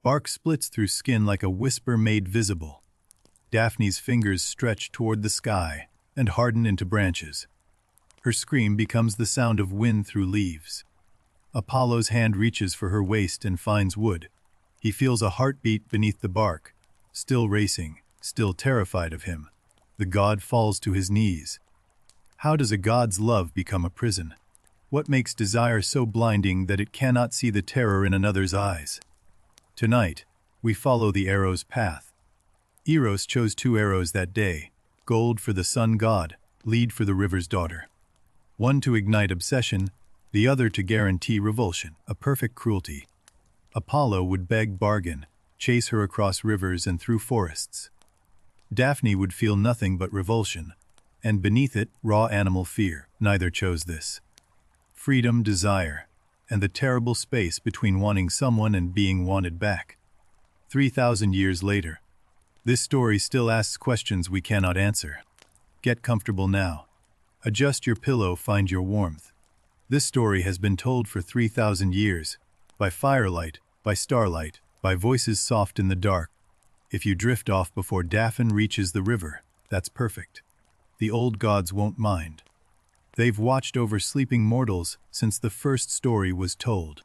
Bark splits through skin like a whisper made visible. Daphne's fingers stretch toward the sky and harden into branches. Her scream becomes the sound of wind through leaves. Apollo's hand reaches for her waist and finds wood. He feels a heartbeat beneath the bark, still racing, still terrified of him. The god falls to his knees. How does a god's love become a prison? What makes desire so blinding that it cannot see the terror in another's eyes? Tonight, we follow the arrow's path. Eros chose 2 arrows that day, gold for the sun god, lead for the river's daughter. One to ignite obsession, the other to guarantee revulsion, a perfect cruelty. Apollo would beg bargain, chase her across rivers and through forests. Daphne would feel nothing but revulsion, and beneath it, raw animal fear. Neither chose this. Freedom, desire, and the terrible space between wanting someone and being wanted back. 3,000 years later, this story still asks questions we cannot answer. Get comfortable now. Adjust your pillow, find your warmth. This story has been told for 3,000 years, by firelight, by starlight, by voices soft in the dark. If you drift off before Daphne reaches the river, that's perfect. The old gods won't mind. They've watched over sleeping mortals since the first story was told.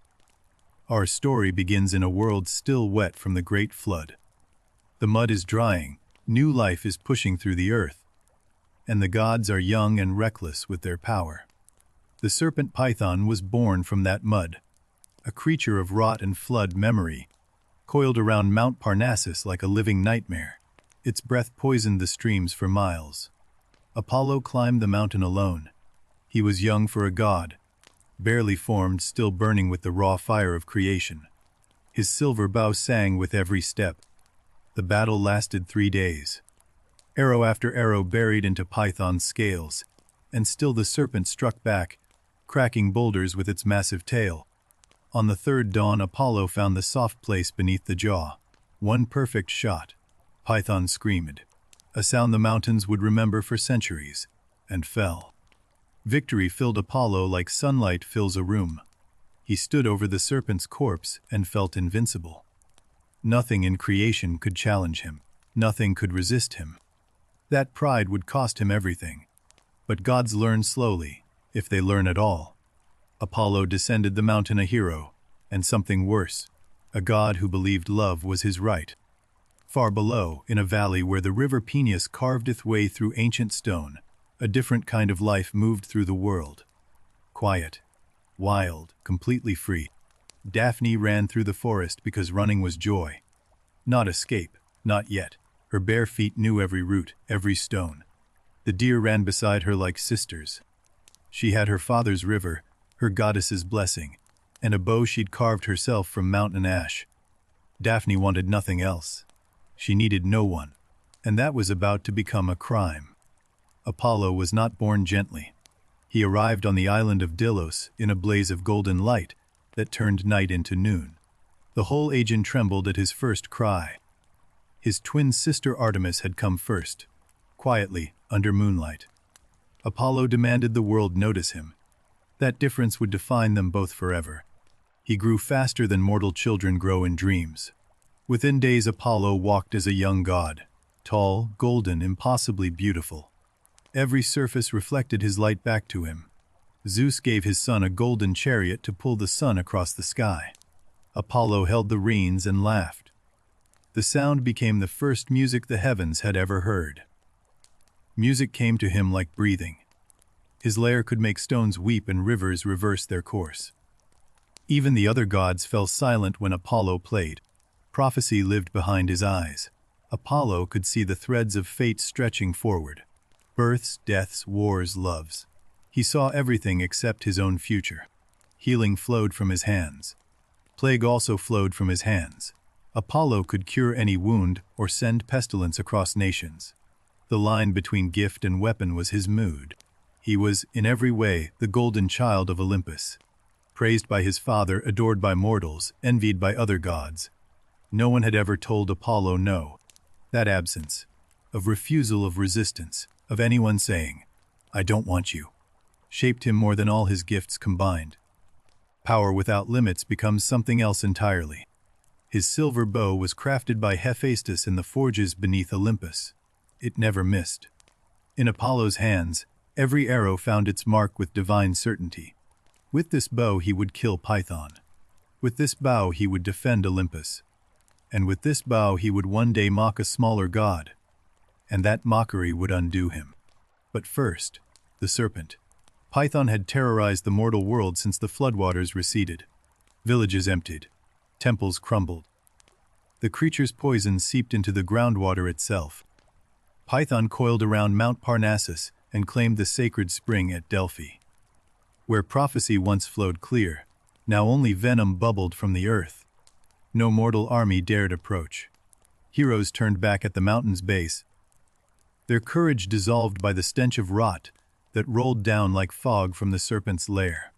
Our story begins in a world still wet from the great flood. The mud is drying, new life is pushing through the earth, and the gods are young and reckless with their power. The serpent Python was born from that mud, a creature of rot and flood memory, coiled around Mount Parnassus like a living nightmare. Its breath poisoned the streams for miles. Apollo climbed the mountain alone. He was young for a god, barely formed, still burning with the raw fire of creation. His silver bow sang with every step. The battle lasted 3 days. Arrow after arrow buried into Python's scales, and still the serpent struck back, cracking boulders with its massive tail. On the 3rd dawn, Apollo found the soft place beneath the jaw. One perfect shot. Python screamed, a sound the mountains would remember for centuries, and fell. Victory filled Apollo like sunlight fills a room. He stood over the serpent's corpse and felt invincible. Nothing in creation could challenge him. Nothing could resist him. That pride would cost him everything. But gods learn slowly, if they learn at all. Apollo descended the mountain a hero, and something worse, a god who believed love was his right. Far below, in a valley where the river Peneus carved its way through ancient stone, a different kind of life moved through the world. Quiet, wild, completely free. Daphne ran through the forest because running was joy. Not escape, not yet. Her bare feet knew every root, every stone. The deer ran beside her like sisters. She had her father's river, her goddess's blessing, and a bow she'd carved herself from mountain ash. Daphne wanted nothing else. She needed no one, and that was about to become a crime. Apollo was not born gently. He arrived on the island of Delos in a blaze of golden light that turned night into noon. The whole Aegean trembled at his first cry. His twin sister Artemis had come first, quietly, under moonlight. Apollo demanded the world notice him. That difference would define them both forever. He grew faster than mortal children grow in dreams. Within days, Apollo walked as a young god, tall, golden, impossibly beautiful. Every surface reflected his light back to him. Zeus gave his son a golden chariot to pull the sun across the sky. Apollo held the reins and laughed. The sound became the first music the heavens had ever heard. Music came to him like breathing. His lyre could make stones weep and rivers reverse their course. Even the other gods fell silent when Apollo played. Prophecy lived behind his eyes. Apollo could see the threads of fate stretching forward. Births, deaths, wars, loves. He saw everything except his own future. Healing flowed from his hands. Plague also flowed from his hands. Apollo could cure any wound or send pestilence across nations. The line between gift and weapon was his mood. He was, in every way, the golden child of Olympus. Praised by his father, adored by mortals, envied by other gods. No one had ever told Apollo no. That absence, of refusal, of resistance, of anyone saying, "I don't want you," shaped him more than all his gifts combined. Power without limits becomes something else entirely. His silver bow was crafted by Hephaestus in the forges beneath Olympus. It never missed. In Apollo's hands, every arrow found its mark with divine certainty. With this bow he would kill Python. With this bow he would defend Olympus. And with this bow he would one day mock a smaller god. And that mockery would undo him. But first, the serpent. Python had terrorized the mortal world since the floodwaters receded. Villages emptied. Temples crumbled. The creature's poison seeped into the groundwater itself. Python coiled around Mount Parnassus and claimed the sacred spring at Delphi. Where prophecy once flowed clear, now only venom bubbled from the earth. No mortal army dared approach. Heroes turned back at the mountain's base, their courage dissolved by the stench of rot that rolled down like fog from the serpent's lair.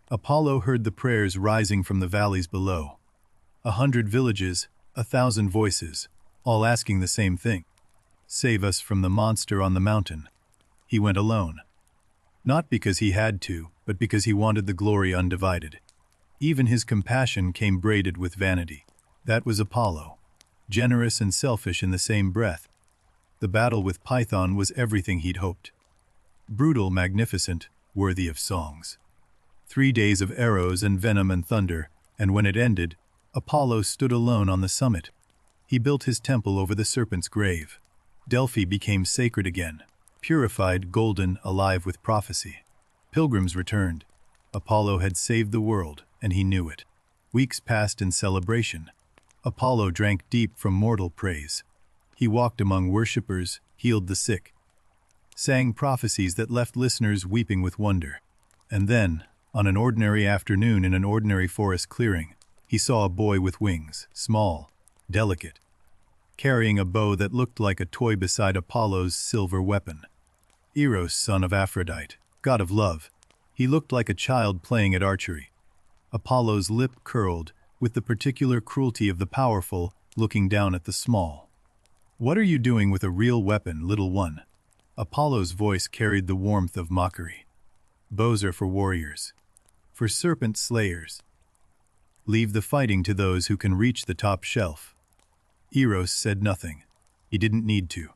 Apollo heard the prayers rising from the valleys below. 100 villages, 1,000 voices, all asking the same thing. Save us from the monster on the mountain. He went alone. Not because he had to, but because he wanted the glory undivided. Even his compassion came braided with vanity. That was Apollo, generous and selfish in the same breath. The battle with Python was everything he'd hoped. Brutal, magnificent, worthy of songs. 3 days of arrows and venom and thunder, and when it ended, Apollo stood alone on the summit. He built his temple over the serpent's grave. Delphi became sacred again, purified, golden, alive with prophecy. Pilgrims returned. Apollo had saved the world, and he knew it. Weeks passed in celebration. Apollo drank deep from mortal praise. He walked among worshippers, healed the sick, sang prophecies that left listeners weeping with wonder. And then, on an ordinary afternoon in an ordinary forest clearing, he saw a boy with wings, small, delicate, carrying a bow that looked like a toy beside Apollo's silver weapon. Eros, son of Aphrodite, god of love, he looked like a child playing at archery. Apollo's lip curled, with the particular cruelty of the powerful looking down at the small. "What are you doing with a real weapon, little one?" Apollo's voice carried the warmth of mockery. "Bows are for warriors, for serpent slayers. Leave the fighting to those who can reach the top shelf." Eros said nothing. He didn't need to.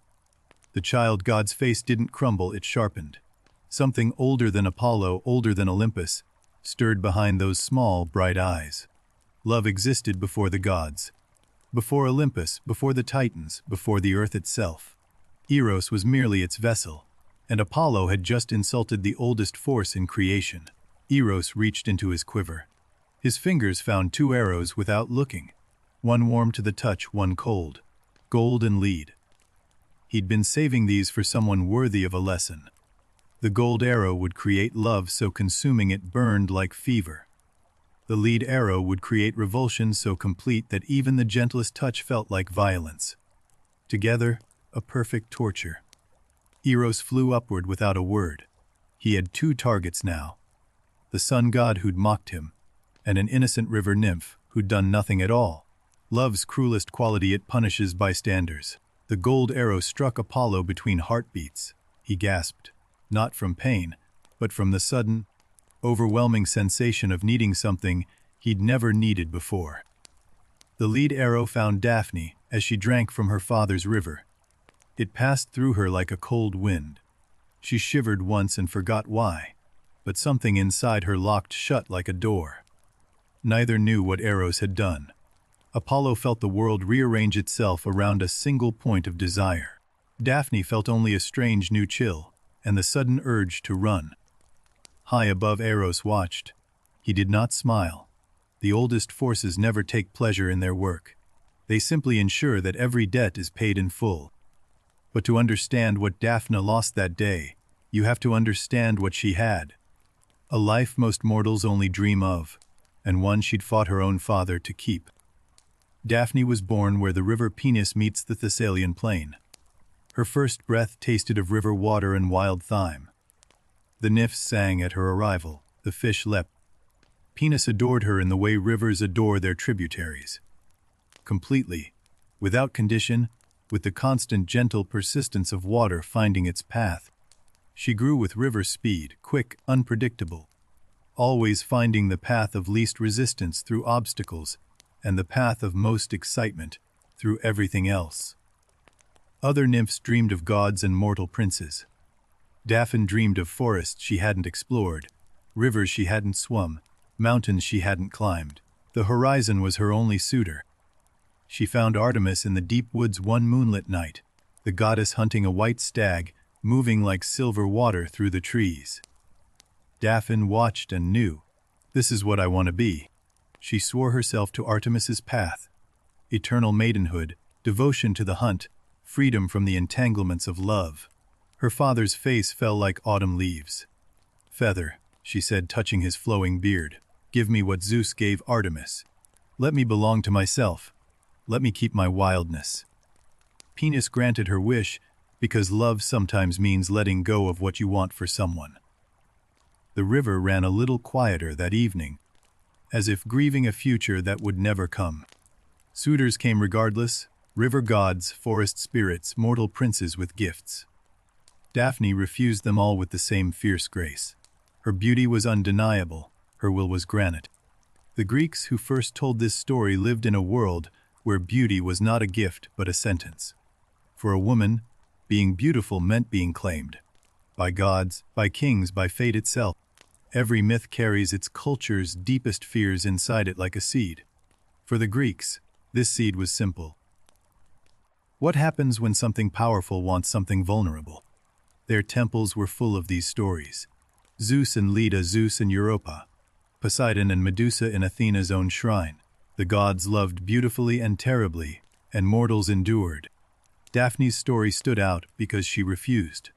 The child god's face didn't crumble, it sharpened. Something older than Apollo, older than Olympus, stirred behind those small, bright eyes. Love existed before the gods. Before Olympus, before the Titans, before the earth itself. Eros was merely its vessel, and Apollo had just insulted the oldest force in creation. Eros reached into his quiver. His fingers found 2 arrows without looking, one warm to the touch, one cold, gold and lead. He'd been saving these for someone worthy of a lesson. The gold arrow would create love so consuming it burned like fever. The lead arrow would create revulsion so complete that even the gentlest touch felt like violence. Together, a perfect torture. Eros flew upward without a word. He had 2 targets now. The sun god who'd mocked him, and an innocent river nymph who'd done nothing at all. Love's cruelest quality, it punishes bystanders. The gold arrow struck Apollo between heartbeats. He gasped, not from pain, but from the sudden, overwhelming sensation of needing something he'd never needed before. The lead arrow found Daphne as she drank from her father's river. It passed through her like a cold wind. She shivered once and forgot why, but something inside her locked shut like a door. Neither knew what Eros had done. Apollo felt the world rearrange itself around a single point of desire. Daphne felt only a strange new chill and the sudden urge to run. High above, Eros watched. He did not smile. The oldest forces never take pleasure in their work. They simply ensure that every debt is paid in full. But to understand what Daphne lost that day, you have to understand what she had. A life most mortals only dream of, and one she'd fought her own father to keep. Daphne was born where the river Penis meets the Thessalian plain. Her first breath tasted of river water and wild thyme. The nymphs sang at her arrival, the fish leapt. Penis adored her in the way rivers adore their tributaries. Completely, without condition, with the constant gentle persistence of water finding its path. She grew with river speed, quick, unpredictable, always finding the path of least resistance through obstacles, and the path of most excitement through everything else. Other nymphs dreamed of gods and mortal princes. Daphne dreamed of forests she hadn't explored, rivers she hadn't swum, mountains she hadn't climbed. The horizon was her only suitor. She found Artemis in the deep woods one moonlit night, the goddess hunting a white stag, moving like silver water through the trees. Daphne watched and knew, "This is what I want to be." She swore herself to Artemis's path: eternal maidenhood, devotion to the hunt, freedom from the entanglements of love. Her father's face fell like autumn leaves. "Feather," she said, touching his flowing beard, "give me what Zeus gave Artemis. Let me belong to myself. Let me keep my wildness." Penis granted her wish, because love sometimes means letting go of what you want for someone. The river ran a little quieter that evening, as if grieving a future that would never come. Suitors came regardless: river gods, forest spirits, mortal princes with gifts. Daphne refused them all with the same fierce grace. Her beauty was undeniable, her will was granite. The Greeks who first told this story lived in a world where beauty was not a gift but a sentence. For a woman, being beautiful meant being claimed. By gods, by kings, by fate itself. Every myth carries its culture's deepest fears inside it like a seed. For the Greeks, this seed was simple. What happens when something powerful wants something vulnerable? Their temples were full of these stories. Zeus and Leda, Zeus and Europa, Poseidon and Medusa in Athena's own shrine. The gods loved beautifully and terribly, and mortals endured. Daphne's story stood out because she refused.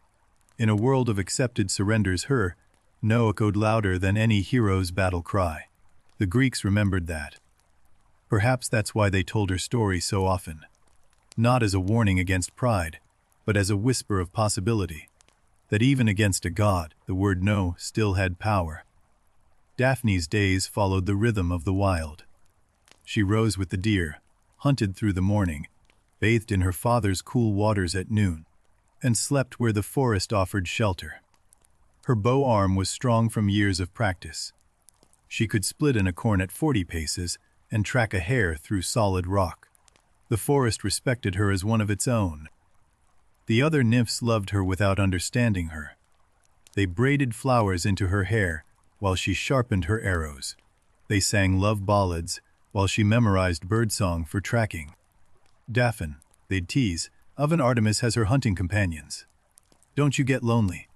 In a world of accepted surrenders, her no echoed louder than any hero's battle cry. The Greeks remembered that. Perhaps that's why they told her story so often. Not as a warning against pride, but as a whisper of possibility. That even against a god, the word no still had power. Daphne's days followed the rhythm of the wild. She rose with the deer, hunted through the morning, bathed in her father's cool waters at noon, and slept where the forest offered shelter. Her bow arm was strong from years of practice. She could split an acorn at 40 paces and track a hare through solid rock. The forest respected her as one of its own. The other nymphs loved her without understanding her. They braided flowers into her hair while she sharpened her arrows. They sang love ballads while she memorized birdsong for tracking. "Daphne," they'd tease, "Oven Artemis has her hunting companions. Don't you get lonely?"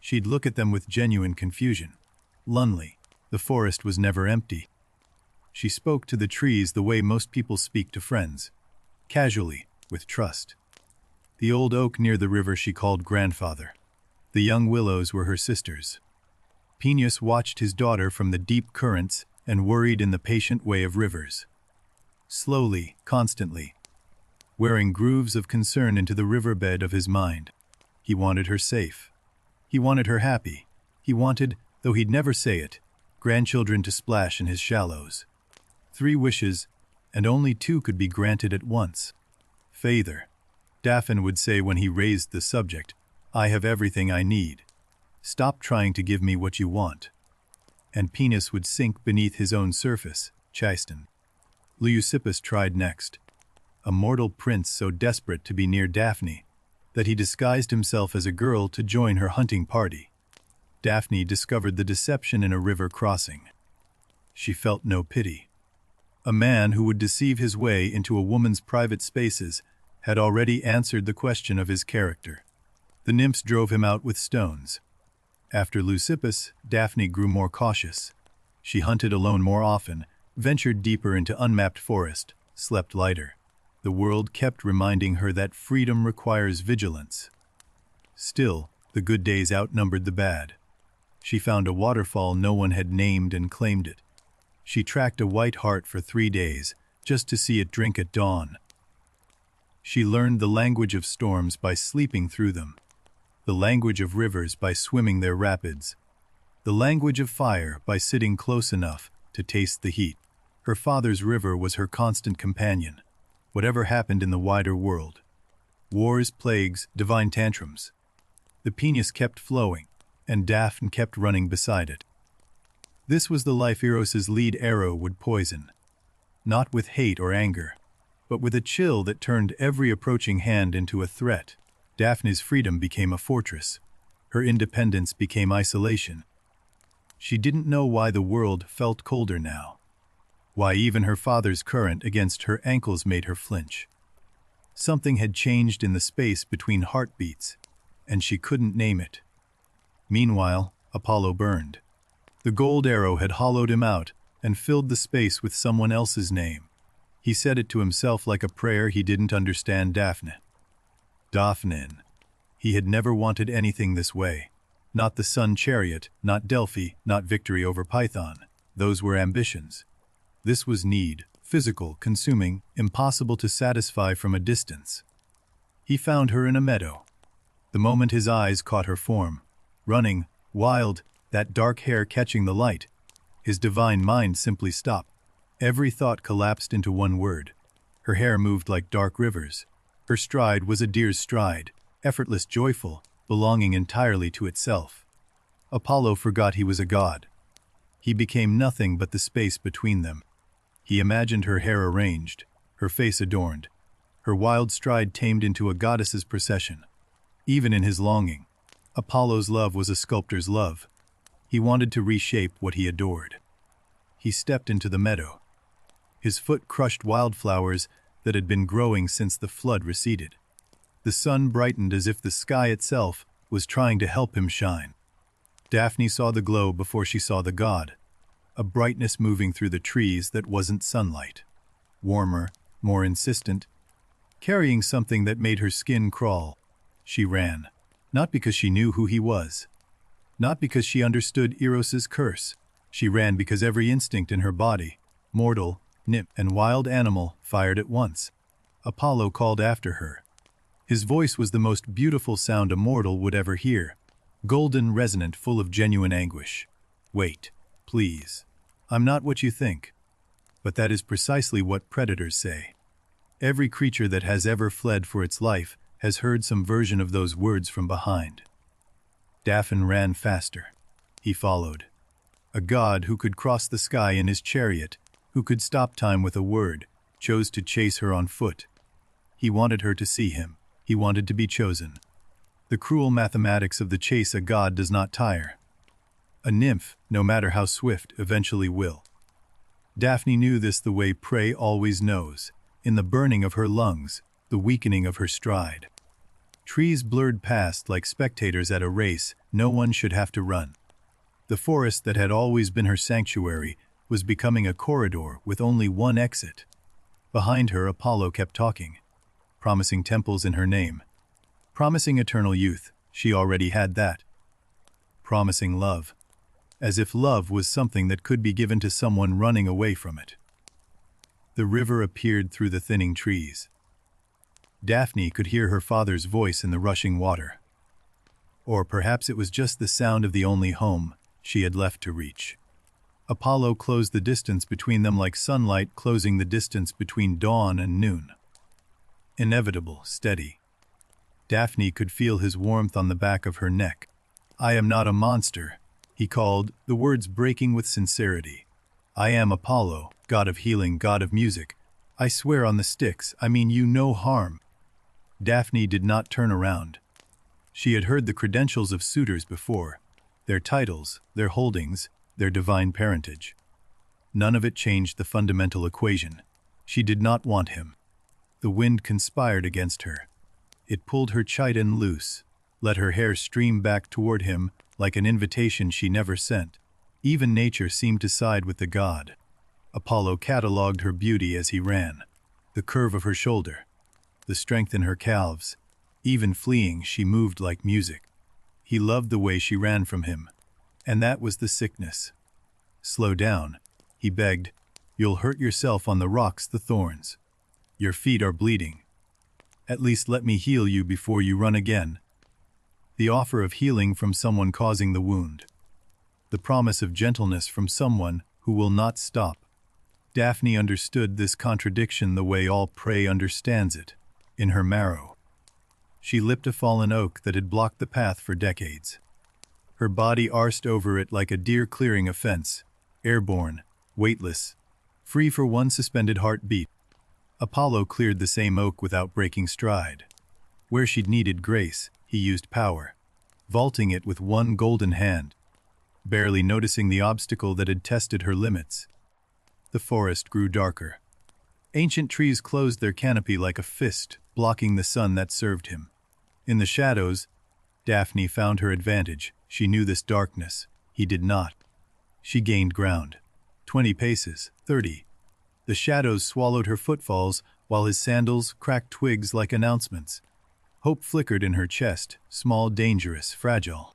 She'd look at them with genuine confusion. Lonely. The forest was never empty. She spoke to the trees the way most people speak to friends. Casually, with trust. The old oak near the river she called grandfather. The young willows were her sisters. Peneus watched his daughter from the deep currents and worried in the patient way of rivers. Slowly, constantly, wearing grooves of concern into the riverbed of his mind. He wanted her safe. He wanted her happy. He wanted, though he'd never say it, grandchildren to splash in his shallows. 3 wishes, and only 2 could be granted at once. "Father," Daphne would say when he raised the subject, "I have everything I need. Stop trying to give me what you want." And Penis would sink beneath his own surface, chastened. Leucippus tried next. A mortal prince so desperate to be near Daphne that he disguised himself as a girl to join her hunting party. Daphne discovered the deception in a river crossing. She felt no pity. A man who would deceive his way into a woman's private spaces had already answered the question of his character. The nymphs drove him out with stones. After Leucippus, Daphne grew more cautious. She hunted alone more often, ventured deeper into unmapped forest, slept lighter. The world kept reminding her that freedom requires vigilance. Still, the good days outnumbered the bad. She found a waterfall no one had named and claimed it. She tracked a white hart for 3 days, just to see it drink at dawn. She learned the language of storms by sleeping through them, the language of rivers by swimming their rapids, the language of fire by sitting close enough to taste the heat. Her father's river was her constant companion, whatever happened in the wider world. Wars, plagues, divine tantrums. The Peneus kept flowing, and Daphne kept running beside it. This was the life Eros's lead arrow would poison. not with hate or anger, but with a chill that turned every approaching hand into a threat. Daphne's freedom became a fortress. Her independence became isolation. She didn't know why the world felt colder now. Why even her father's current against her ankles made her flinch. Something had changed in the space between heartbeats, and she couldn't name it. Meanwhile, Apollo burned. The gold arrow had hollowed him out and filled the space with someone else's name. He said it to himself like a prayer he didn't understand. Daphne. Daphne. He had never wanted anything this way. Not the sun chariot, not Delphi, not victory over Python. Those were ambitions. This was need, physical, consuming, impossible to satisfy from a distance. He found her in a meadow. The moment his eyes caught her form, running, wild, that dark hair catching the light, his divine mind simply stopped. Every thought collapsed into one word. Her hair moved like dark rivers. Her stride was a deer's stride, effortless, joyful, belonging entirely to itself. Apollo forgot he was a god. He became nothing but the space between them. He imagined her hair arranged, her face adorned, her wild stride tamed into a goddess's procession. Even in his longing, Apollo's love was a sculptor's love. He wanted to reshape what he adored. He stepped into the meadow. His foot crushed wildflowers that had been growing since the flood receded. The sun brightened as if the sky itself was trying to help him shine. Daphne saw the glow before she saw the god, a brightness moving through the trees that wasn't sunlight. Warmer, more insistent, carrying something that made her skin crawl. She ran, not because she knew who he was, not because she understood Eros's curse. She ran because every instinct in her body, mortal, nymph, and wild animal, fired at once. Apollo called after her. His voice was the most beautiful sound a mortal would ever hear, golden, resonant, full of genuine anguish. Wait, please. I'm not what you think. But that is precisely what predators say. Every creature that has ever fled for its life has heard some version of those words from behind. Daphne ran faster. He followed. A god who could cross the sky in his chariot, who could stop time with a word, chose to chase her on foot. He wanted her to see him. He wanted to be chosen. The cruel mathematics of the chase. A god does not tire. A nymph, no matter how swift, eventually will. Daphne knew this the way prey always knows, in the burning of her lungs, the weakening of her stride. Trees blurred past like spectators at a race no one should have to run. The forest that had always been her sanctuary was becoming a corridor with only one exit. Behind her, Apollo kept talking, promising temples in her name, promising eternal youth. She already had that. Promising love, as if love was something that could be given to someone running away from it. The river appeared through the thinning trees. Daphne could hear her father's voice in the rushing water. Or perhaps it was just the sound of the only home she had left to reach. Apollo closed the distance between them like sunlight closing the distance between dawn and noon. Inevitable, steady. Daphne could feel his warmth on the back of her neck. I am not a monster, he called, the words breaking with sincerity. I am Apollo, god of healing, god of music. I swear on the sticks, I mean you no harm. Daphne did not turn around. She had heard the credentials of suitors before, their titles, their holdings, their divine parentage. None of it changed the fundamental equation. She did not want him. The wind conspired against her. It pulled her chiton loose, let her hair stream back toward him like an invitation she never sent. Even nature seemed to side with the god. Apollo catalogued her beauty as he ran, the curve of her shoulder, the strength in her calves. Even fleeing, she moved like music. He loved the way she ran from him, and that was the sickness. Slow down, he begged. You'll hurt yourself on the rocks, the thorns. Your feet are bleeding. At least let me heal you before you run again. The offer of healing from someone causing the wound. The promise of gentleness from someone who will not stop. Daphne understood this contradiction the way all prey understands it, in her marrow. She lipped a fallen oak that had blocked the path for decades. Her body arsed over it like a deer clearing a fence, airborne, weightless. free for one suspended heartbeat. Apollo cleared the same oak without breaking stride. Where she'd needed grace, he used power, vaulting it with one golden hand, barely noticing the obstacle that had tested her limits. The forest grew darker. Ancient trees closed their canopy like a fist, blocking the sun that served him. In the shadows, Daphne found her advantage. She knew this darkness. He did not. She gained ground. 20 paces, 30. The shadows swallowed her footfalls, while his sandals cracked twigs like announcements. Hope flickered in her chest, small, dangerous, fragile.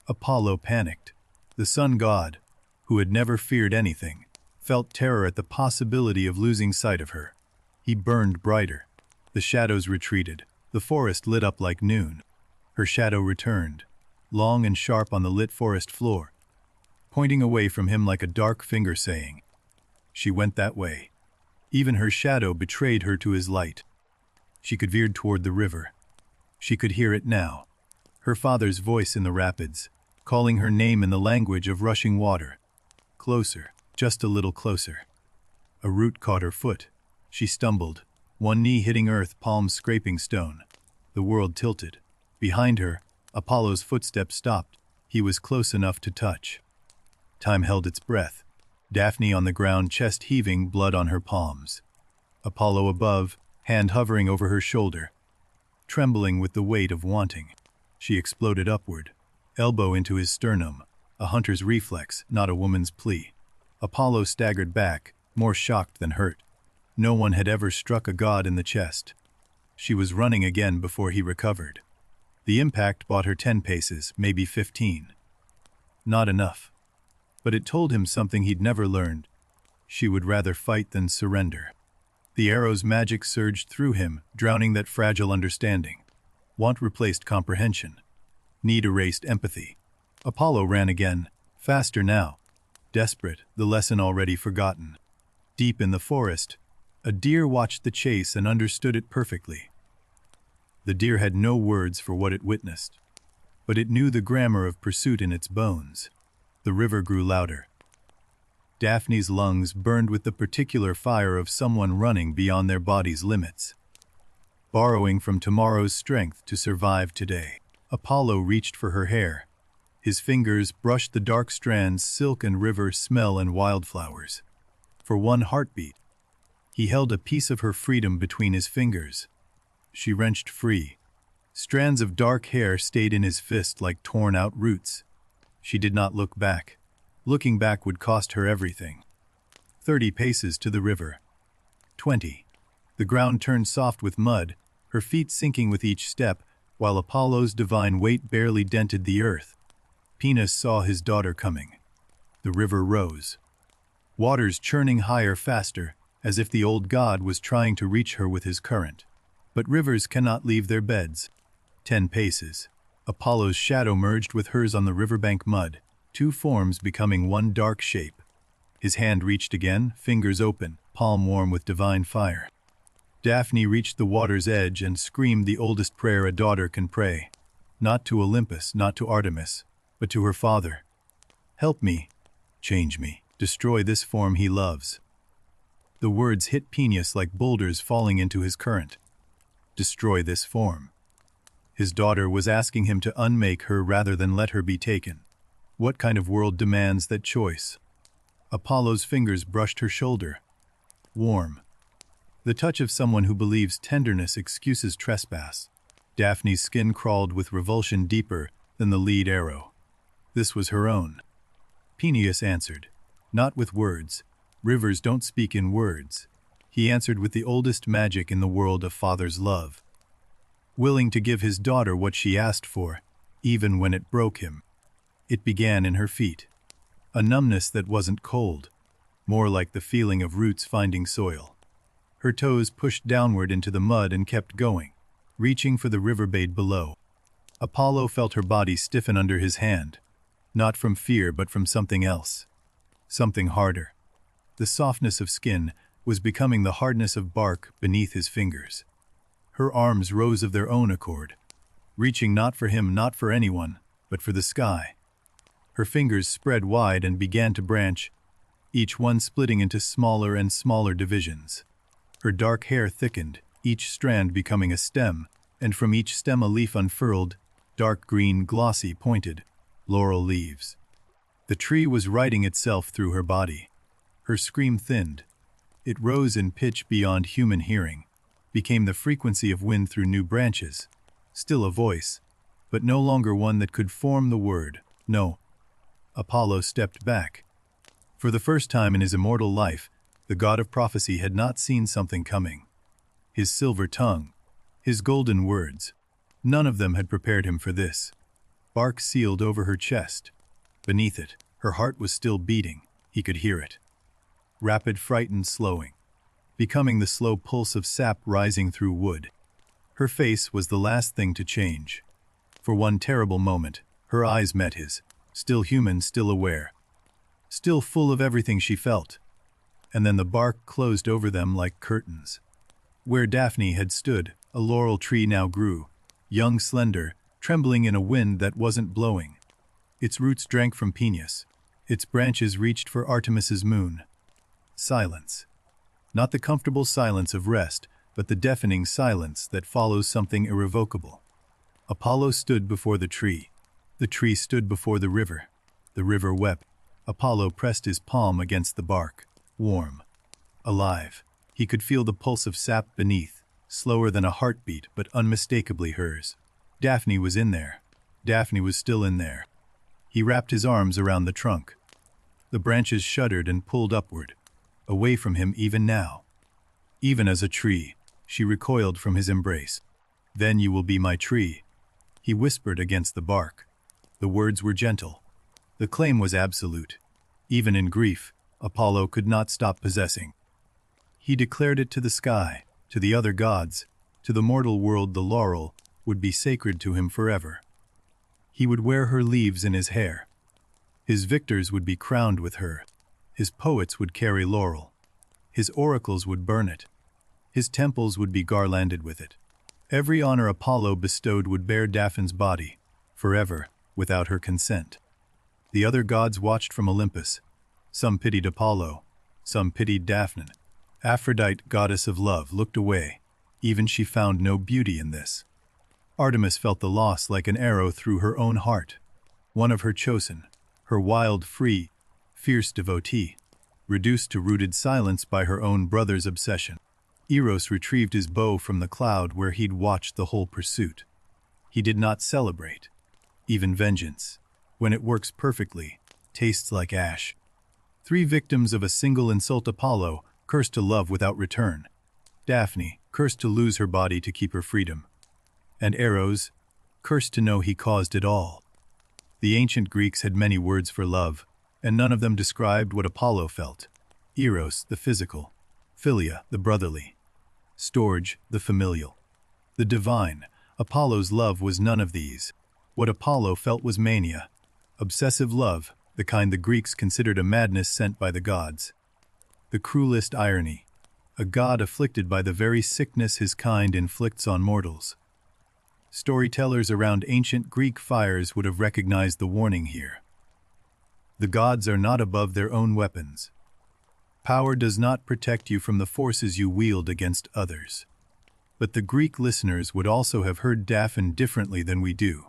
Apollo panicked. The sun god, who had never feared anything, felt terror at the possibility of losing sight of her. He burned brighter. The shadows retreated. The forest lit up like noon. Her shadow returned, long and sharp on the lit forest floor, pointing away from him like a dark finger saying, "She went that way." Even her shadow betrayed her to his light. She could veer toward the river. She could hear it now, her father's voice in the rapids, calling her name in the language of rushing water. Closer, just a little closer. A root caught her foot. She stumbled, one knee hitting earth, palm scraping stone. The world tilted. Behind her, Apollo's footsteps stopped. He was close enough to touch. Time held its breath. Daphne on the ground, chest heaving, blood on her palms. Apollo above, hand hovering over her shoulder, trembling with the weight of wanting. She exploded upward, elbow into his sternum, a hunter's reflex, not a woman's plea. Apollo staggered back, more shocked than hurt. No one had ever struck a god in the chest. She was running again before he recovered. The impact bought her 10 paces, maybe 15. Not enough. But it told him something he'd never learned. She would rather fight than surrender. The arrow's magic surged through him, drowning that fragile understanding. Want replaced comprehension. Need erased empathy. Apollo ran again, faster now. Desperate, the lesson already forgotten. Deep in the forest, a deer watched the chase and understood it perfectly. The deer had no words for what it witnessed, but it knew the grammar of pursuit in its bones. The river grew louder. Daphne's lungs burned with the particular fire of someone running beyond their body's limits, borrowing from tomorrow's strength to survive today. Apollo reached for her hair. His fingers brushed the dark strands, silk and river smell and wildflowers. For one heartbeat, he held a piece of her freedom between his fingers. She wrenched free. Strands of dark hair stayed in his fist like torn-out roots. She did not look back. Looking back would cost her everything. 30 paces to the river. 20. The ground turned soft with mud, her feet sinking with each step, while Apollo's divine weight barely dented the earth. Penis saw his daughter coming. The river rose, waters churning higher, faster, as if the old god was trying to reach her with his current. But rivers cannot leave their beds. 10 paces. Apollo's shadow merged with hers on the riverbank mud, two forms becoming one dark shape. His hand reached again, fingers open, palm warm with divine fire. Daphne reached the water's edge and screamed the oldest prayer a daughter can pray. Not to Olympus, not to Artemis, but to her father. Help me, change me, destroy this form he loves. The words hit Peneus like boulders falling into his current. Destroy this form. His daughter was asking him to unmake her rather than let her be taken. What kind of world demands that choice? Apollo's fingers brushed her shoulder. Warm. The touch of someone who believes tenderness excuses trespass. Daphne's skin crawled with revulsion deeper than the lead arrow. This was her own. Peneus answered, not with words. Rivers don't speak in words. He answered with the oldest magic in the world, a father's love. Willing to give his daughter what she asked for, even when it broke him. It began in her feet. A numbness that wasn't cold, more like the feeling of roots finding soil. Her toes pushed downward into the mud and kept going, reaching for the riverbed below. Apollo felt her body stiffen under his hand, not from fear but from something else. Something harder. The softness of skin was becoming the hardness of bark beneath his fingers. Her arms rose of their own accord, reaching not for him, not for anyone, but for the sky. Her fingers spread wide and began to branch, each one splitting into smaller and smaller divisions. Her dark hair thickened, each strand becoming a stem, and from each stem a leaf unfurled, dark green, glossy, pointed, laurel leaves. The tree was writing itself through her body. Her scream thinned. It rose in pitch beyond human hearing, became the frequency of wind through new branches, still a voice, but no longer one that could form the word, no. Apollo stepped back. For the first time in his immortal life, the god of prophecy had not seen something coming. His silver tongue, his golden words, none of them had prepared him for this. Bark sealed over her chest. Beneath it, her heart was still beating. He could hear it. Rapid, frightened, slowing, becoming the slow pulse of sap rising through wood. Her face was the last thing to change. For one terrible moment, her eyes met his, still human, still aware, still full of everything she felt. And then the bark closed over them like curtains. Where Daphne had stood, a laurel tree now grew, young, slender, trembling in a wind that wasn't blowing. Its roots drank from Peneus. Its branches reached for Artemis's moon. Silence. Not the comfortable silence of rest, but the deafening silence that follows something irrevocable. Apollo stood before the tree. The tree stood before the river. The river wept. Apollo pressed his palm against the bark. Warm. Alive. He could feel the pulse of sap beneath, slower than a heartbeat, but unmistakably hers. Daphne was in there. Daphne was still in there. He wrapped his arms around the trunk. The branches shuddered and pulled upward, away from him even now. Even as a tree, she recoiled from his embrace. "Then you will be my tree," he whispered against the bark. The words were gentle. The claim was absolute. Even in grief, Apollo could not stop possessing. He declared it to the sky, to the other gods, to the mortal world. The laurel would be sacred to him forever. He would wear her leaves in his hair. His victors would be crowned with her. His poets would carry laurel. His oracles would burn it. His temples would be garlanded with it. Every honor Apollo bestowed would bear Daphne's body, forever, without her consent. The other gods watched from Olympus. Some pitied Apollo, some pitied Daphne. Aphrodite, goddess of love, looked away. Even she found no beauty in this. Artemis felt the loss like an arrow through her own heart. One of her chosen, her wild, free, fierce devotee, reduced to rooted silence by her own brother's obsession. Eros retrieved his bow from the cloud where he'd watched the whole pursuit. He did not celebrate. Even vengeance, when it works perfectly, tastes like ash. 3 victims of a single insult. Apollo, cursed to love without return. Daphne, cursed to lose her body to keep her freedom. And Eros, cursed to know he caused it all. The ancient Greeks had many words for love, and none of them described what Apollo felt. Eros, the physical. Philia, the brotherly. Storge, the familial. The divine. Apollo's love was none of these. What Apollo felt was mania. Obsessive love, the kind the Greeks considered a madness sent by the gods. The cruelest irony. A god afflicted by the very sickness his kind inflicts on mortals. Storytellers around ancient Greek fires would have recognized the warning here. The gods are not above their own weapons. Power does not protect you from the forces you wield against others. But the Greek listeners would also have heard Daphne differently than we do.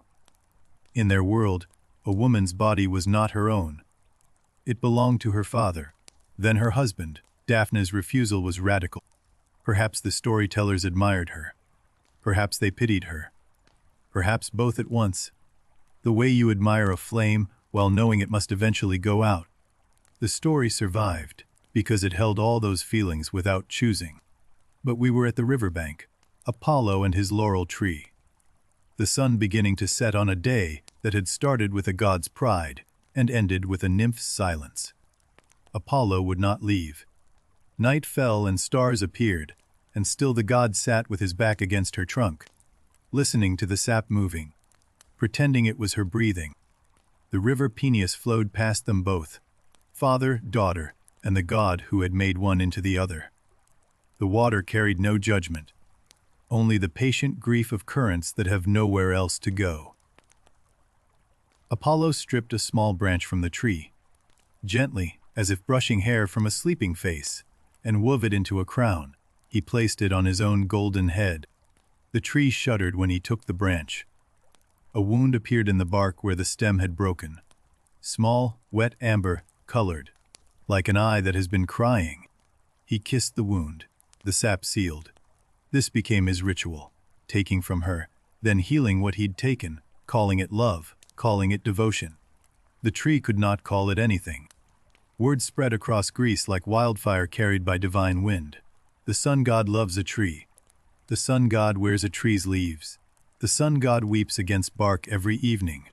In their world, a woman's body was not her own. It belonged to her father, then her husband. Daphne's refusal was radical. Perhaps the storytellers admired her. Perhaps they pitied her. Perhaps both at once. The way you admire a flame while knowing it must eventually go out. The story survived because it held all those feelings without choosing. But we were at the riverbank, Apollo and his laurel tree. The sun beginning to set on a day that had started with a god's pride and ended with a nymph's silence. Apollo would not leave. Night fell and stars appeared, and still the god sat with his back against her trunk, listening to the sap moving, pretending it was her breathing. The river Peneus flowed past them both, father, daughter, and the god who had made one into the other. The water carried no judgment, only the patient grief of currents that have nowhere else to go. Apollo stripped a small branch from the tree. Gently, as if brushing hair from a sleeping face, and wove it into a crown. He placed it on his own golden head. The tree shuddered when he took the branch. A wound appeared in the bark where the stem had broken. Small, wet amber, colored, like an eye that has been crying. He kissed the wound. The sap sealed. This became his ritual, taking from her, then healing what he'd taken, calling it love, calling it devotion. The tree could not call it anything. Word spread across Greece like wildfire carried by divine wind. The sun god loves a tree. The sun god wears a tree's leaves. The sun god weeps against bark every evening.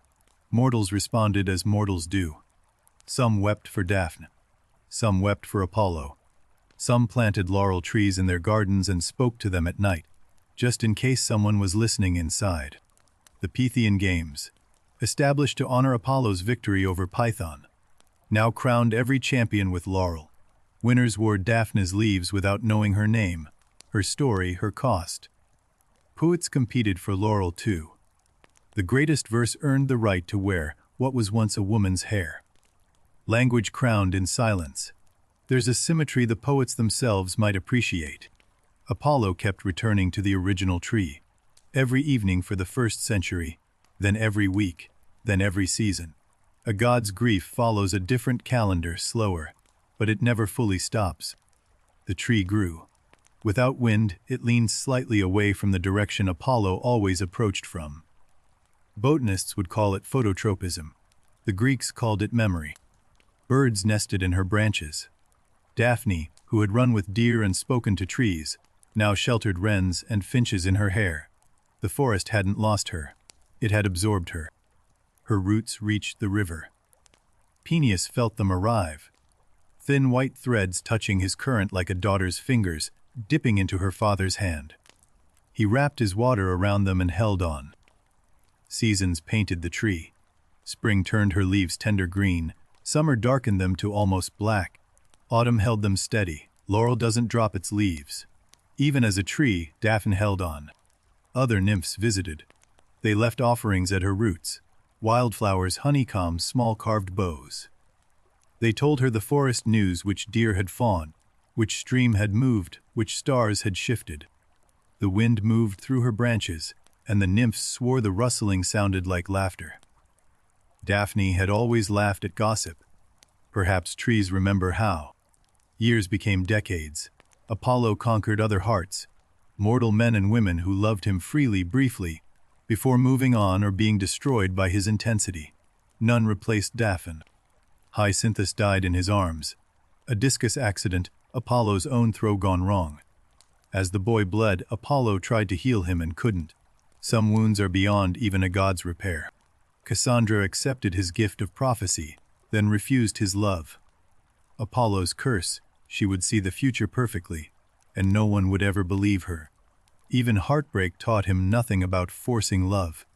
Mortals responded as mortals do. Some wept for Daphne. Some wept for Apollo. Some planted laurel trees in their gardens and spoke to them at night, just in case someone was listening inside. The Pythian Games, established to honor Apollo's victory over Python, now crowned every champion with laurel. Winners wore Daphne's leaves without knowing her name, her story, her cost. Poets competed for laurel too. The greatest verse earned the right to wear what was once a woman's hair. Language crowned in silence. There's a symmetry the poets themselves might appreciate. Apollo kept returning to the original tree, every evening for the 1st century, then every week, then every season. A god's grief follows a different calendar, slower, but it never fully stops. The tree grew. Without wind, it leaned slightly away from the direction Apollo always approached from. Botanists would call it phototropism. The Greeks called it memory. Birds nested in her branches. Daphne, who had run with deer and spoken to trees, now sheltered wrens and finches in her hair. The forest hadn't lost her. It had absorbed her. Her roots reached the river. Peneus felt them arrive. Thin white threads touching his current like a daughter's fingers, dipping into her father's hand. He wrapped his water around them and held on. Seasons painted the tree. Spring turned her leaves tender green. Summer darkened them to almost black. Autumn held them steady. Laurel doesn't drop its leaves. Even as a tree, Daphne held on. Other nymphs visited. They left offerings at her roots. Wildflowers, honeycombs, small carved bows. They told her the forest news, which deer had fawned, which stream had moved, which stars had shifted. The wind moved through her branches, and the nymphs swore the rustling sounded like laughter. Daphne had always laughed at gossip. Perhaps trees remember how. Years became decades. Apollo conquered other hearts, mortal men and women who loved him freely, briefly, before moving on or being destroyed by his intensity. None replaced Daphne. Hyacinthus died in his arms. A discus accident, Apollo's own throw gone wrong. As the boy bled, Apollo tried to heal him and couldn't. Some wounds are beyond even a god's repair. Cassandra accepted his gift of prophecy, then refused his love. Apollo's curse, she would see the future perfectly, and no one would ever believe her. Even heartbreak taught him nothing about forcing love.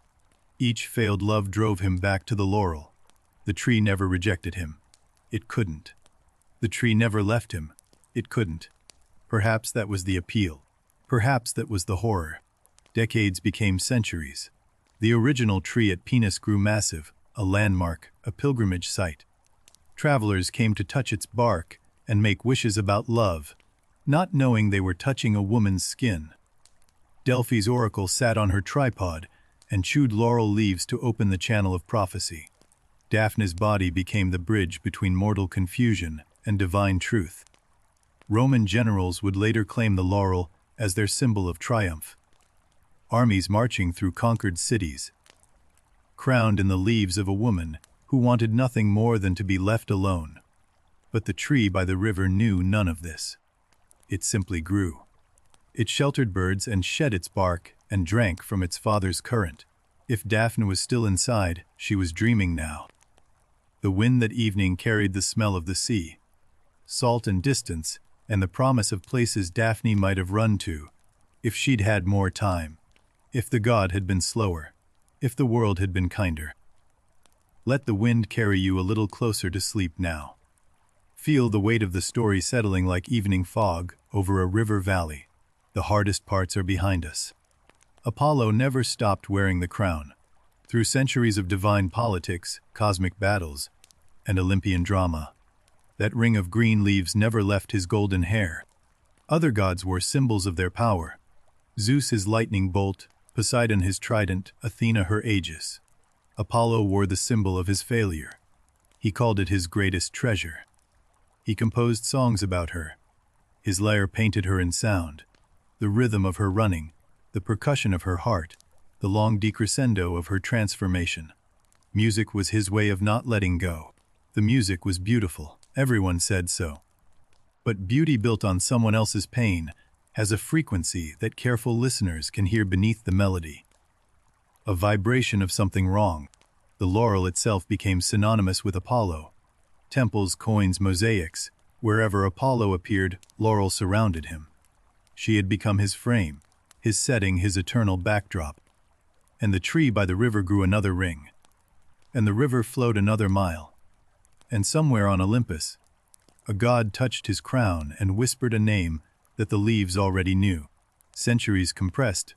Each failed love drove him back to the laurel. The tree never rejected him. It couldn't. The tree never left him. It couldn't. Perhaps that was the appeal. Perhaps that was the horror. Decades became centuries. The original tree at Penis grew massive, a landmark, a pilgrimage site. Travelers came to touch its bark and make wishes about love, not knowing they were touching a woman's skin. Delphi's oracle sat on her tripod and chewed laurel leaves to open the channel of prophecy. Daphne's body became the bridge between mortal confusion and divine truth. Roman generals would later claim the laurel as their symbol of triumph. Armies marching through conquered cities, crowned in the leaves of a woman who wanted nothing more than to be left alone. But the tree by the river knew none of this. It simply grew. It sheltered birds and shed its bark and drank from its father's current. If Daphne was still inside, she was dreaming now. The wind that evening carried the smell of the sea, salt and distance, and the promise of places Daphne might have run to, if she'd had more time, if the god had been slower, if the world had been kinder. Let the wind carry you a little closer to sleep now. Feel the weight of the story settling like evening fog over a river valley. The hardest parts are behind us. Apollo never stopped wearing the crown. Through centuries of divine politics, cosmic battles, and Olympian drama, That ring of green leaves never left his golden hair. Other gods wore symbols of their power. Zeus his lightning bolt, Poseidon his trident, Athena her aegis. Apollo wore the symbol of his failure. He called it his greatest treasure. He composed songs about her. His lyre painted her in sound, the rhythm of her running, the percussion of her heart, the long decrescendo of her transformation. Music was his way of not letting go. The music was beautiful, everyone said so. But beauty built on someone else's pain has a frequency that careful listeners can hear beneath the melody. A vibration of something wrong. The laurel itself became synonymous with Apollo. Temples, coins, mosaics, wherever Apollo appeared, laurel surrounded him. She had become his frame, his setting, his eternal backdrop. And the tree by the river grew another ring. And the river flowed another mile. And somewhere on Olympus, a god touched his crown and whispered a name that the leaves already knew. Centuries compressed.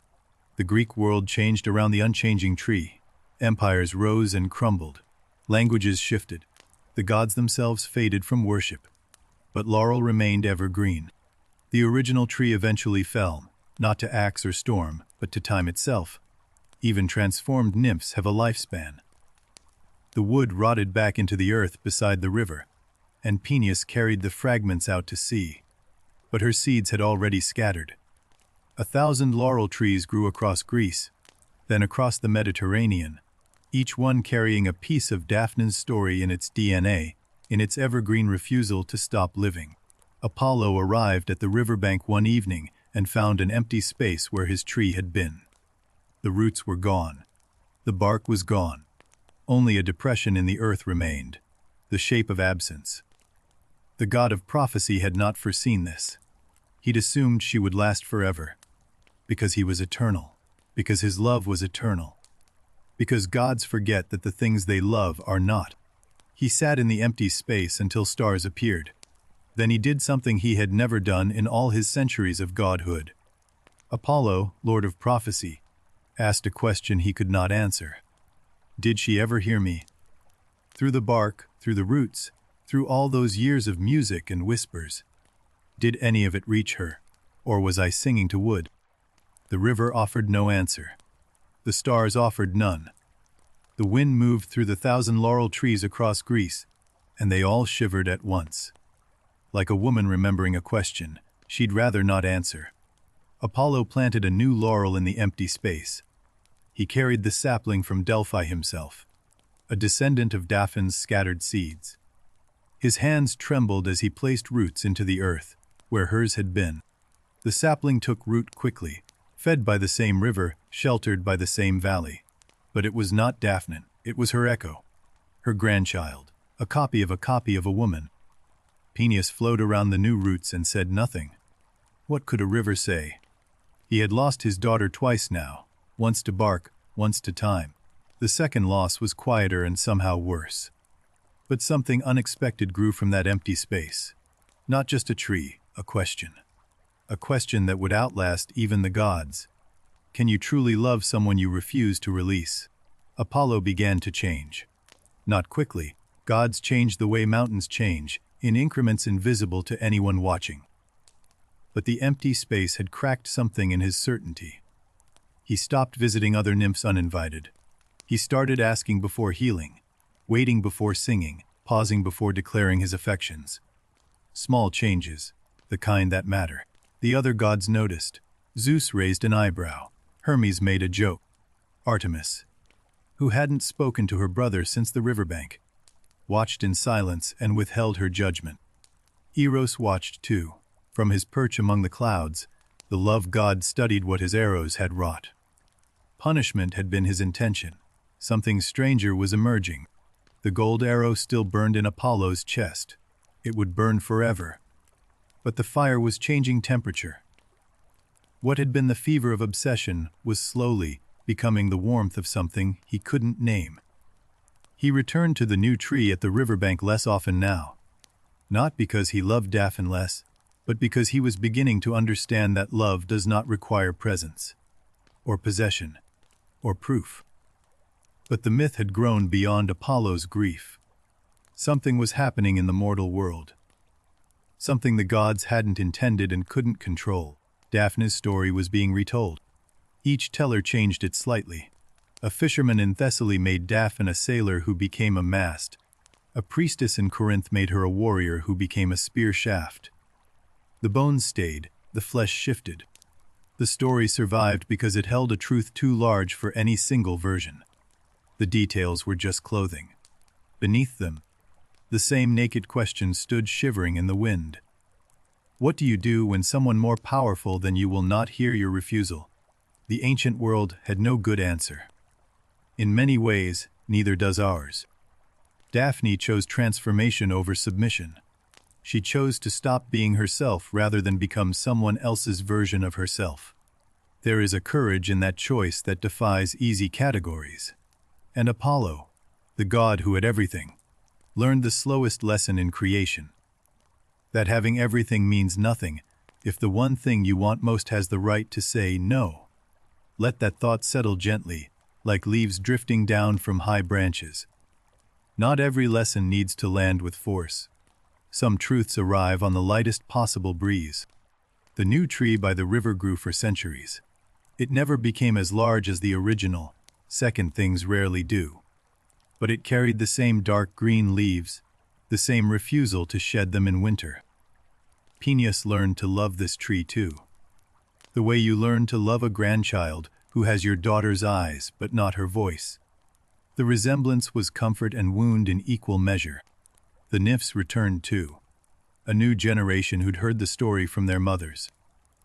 The Greek world changed around the unchanging tree. Empires rose and crumbled. Languages shifted. The gods themselves faded from worship. But laurel remained evergreen. The original tree eventually fell, not to axe or storm, but to time itself. Even transformed nymphs have a lifespan. The wood rotted back into the earth beside the river, and Peneus carried the fragments out to sea. But her seeds had already scattered. 1,000 laurel trees grew across Greece, then across the Mediterranean, each one carrying a piece of Daphne's story in its DNA, in its evergreen refusal to stop living. Apollo arrived at the riverbank one evening and found an empty space where his tree had been. The roots were gone. The bark was gone. Only a depression in the earth remained, the shape of absence. The god of prophecy had not foreseen this. He'd assumed she would last forever, because he was eternal, because his love was eternal, because gods forget that the things they love are not. He sat in the empty space until stars appeared. Then he did something he had never done in all his centuries of godhood. Apollo, lord of prophecy, asked a question he could not answer. Did she ever hear me? Through the bark, through the roots, through all those years of music and whispers. Did any of it reach her, or was I singing to wood? The river offered no answer. The stars offered none. The wind moved through the 1,000 laurel trees across Greece, and they all shivered at once. Like a woman remembering a question she'd rather not answer. Apollo planted a new laurel in the empty space. He carried the sapling from Delphi himself, a descendant of Daphne's scattered seeds. His hands trembled as he placed roots into the earth, where hers had been. The sapling took root quickly, fed by the same river, sheltered by the same valley. But it was not Daphne, it was her echo, her grandchild, a copy of a woman. Peneus flowed around the new roots and said nothing. What could a river say? He had lost his daughter twice now, once to bark, once to time. The second loss was quieter and somehow worse. But something unexpected grew from that empty space. Not just a tree, a question. A question that would outlast even the gods. Can you truly love someone you refuse to release? Apollo began to change. Not quickly. Gods change the way mountains change, in increments invisible to anyone watching. But the empty space had cracked something in his certainty. He stopped visiting other nymphs uninvited. He started asking before healing, waiting before singing, pausing before declaring his affections. Small changes, the kind that matter. The other gods noticed. Zeus raised an eyebrow. Hermes made a joke. Artemis, who hadn't spoken to her brother since the riverbank, watched in silence and withheld her judgment. Eros watched too. From his perch among the clouds, the love god studied what his arrows had wrought. Punishment had been his intention. Something stranger was emerging. The gold arrow still burned in Apollo's chest. It would burn forever. But the fire was changing temperature. What had been the fever of obsession was slowly becoming the warmth of something he couldn't name. He returned to the new tree at the riverbank less often now. Not because he loved Daphne less, but because he was beginning to understand that love does not require presence, or possession, or proof. But the myth had grown beyond Apollo's grief. Something was happening in the mortal world. Something the gods hadn't intended and couldn't control. Daphne's story was being retold. Each teller changed it slightly. A fisherman in Thessaly made Daphne a sailor who became a mast. A priestess in Corinth made her a warrior who became a spear shaft. The bones stayed, the flesh shifted. The story survived because it held a truth too large for any single version. The details were just clothing. Beneath them, the same naked question stood shivering in the wind. What do you do when someone more powerful than you will not hear your refusal? The ancient world had no good answer. In many ways, neither does ours. Daphne chose transformation over submission. She chose to stop being herself rather than become someone else's version of herself. There is a courage in that choice that defies easy categories. And Apollo, the god who had everything, learned the slowest lesson in creation. That having everything means nothing if the one thing you want most has the right to say no. Let that thought settle gently, like leaves drifting down from high branches. Not every lesson needs to land with force. Some truths arrive on the lightest possible breeze. The new tree by the river grew for centuries. It never became as large as the original. Second things rarely do. But it carried the same dark green leaves, the same refusal to shed them in winter. Peneus learned to love this tree too. The way you learn to love a grandchild who has your daughter's eyes but not her voice. The resemblance was comfort and wound in equal measure. The nymphs returned too. A new generation who'd heard the story from their mothers.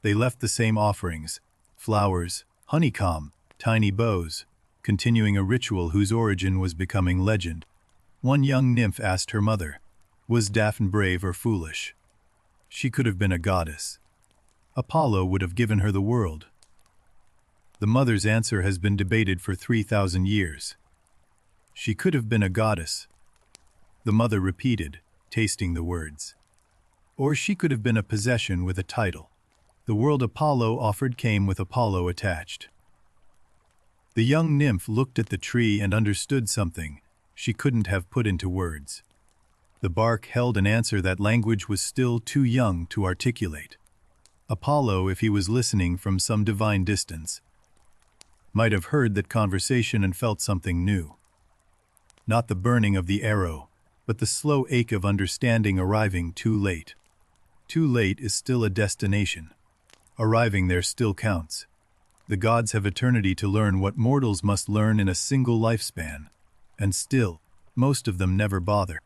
They left the same offerings, flowers, honeycomb, tiny bows, continuing a ritual whose origin was becoming legend. One young nymph asked her mother, was Daphne brave or foolish? She could have been a goddess. Apollo would have given her the world. The mother's answer has been debated for 3,000 years. She could have been a goddess. The mother repeated, tasting the words. Or she could have been a possession with a title. The world Apollo offered came with Apollo attached. The young nymph looked at the tree and understood something she couldn't have put into words. The bark held an answer that language was still too young to articulate. Apollo, if he was listening from some divine distance, might have heard that conversation and felt something new. Not the burning of the arrow, but the slow ache of understanding arriving too late. Too late is still a destination. Arriving there still counts. The gods have eternity to learn what mortals must learn in a single lifespan. And still, most of them never bother.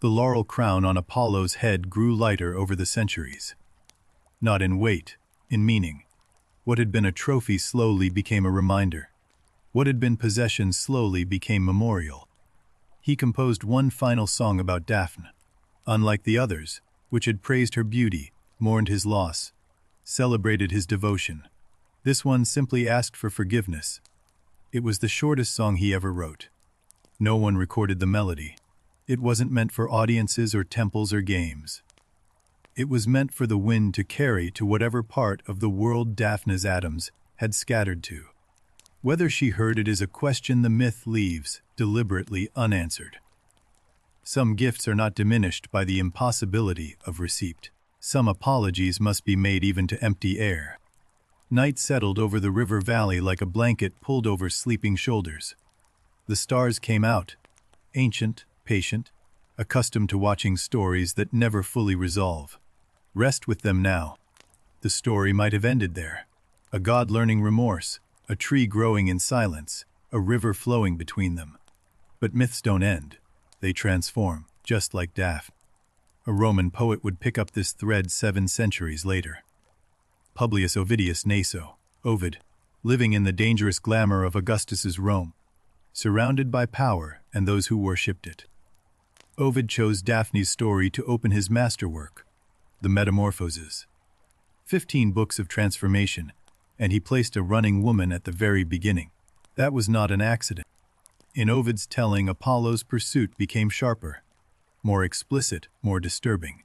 The laurel crown on Apollo's head grew lighter over the centuries. Not in weight, in meaning. What had been a trophy slowly became a reminder. What had been possession slowly became memorial. He composed one final song about Daphne. Unlike the others, which had praised her beauty, mourned his loss, celebrated his devotion. This one simply asked for forgiveness. It was the shortest song he ever wrote. No one recorded the melody. It wasn't meant for audiences or temples or games. It was meant for the wind to carry to whatever part of the world Daphne's atoms had scattered to. Whether she heard it is a question the myth leaves deliberately unanswered. Some gifts are not diminished by the impossibility of receipt. Some apologies must be made even to empty air. Night settled over the river valley like a blanket pulled over sleeping shoulders. The stars came out, ancient, patient, accustomed to watching stories that never fully resolve. Rest with them now. The story might have ended there. A god learning remorse, a tree growing in silence, a river flowing between them. But myths don't end. They transform, just like Daphne. A Roman poet would pick up this thread 7 centuries later. Publius Ovidius Naso, Ovid, living in the dangerous glamour of Augustus's Rome, surrounded by power and those who worshipped it. Ovid chose Daphne's story to open his masterwork, the Metamorphoses. 15 books of transformation, and he placed a running woman at the very beginning. That was not an accident. In Ovid's telling, Apollo's pursuit became sharper, more explicit, more disturbing.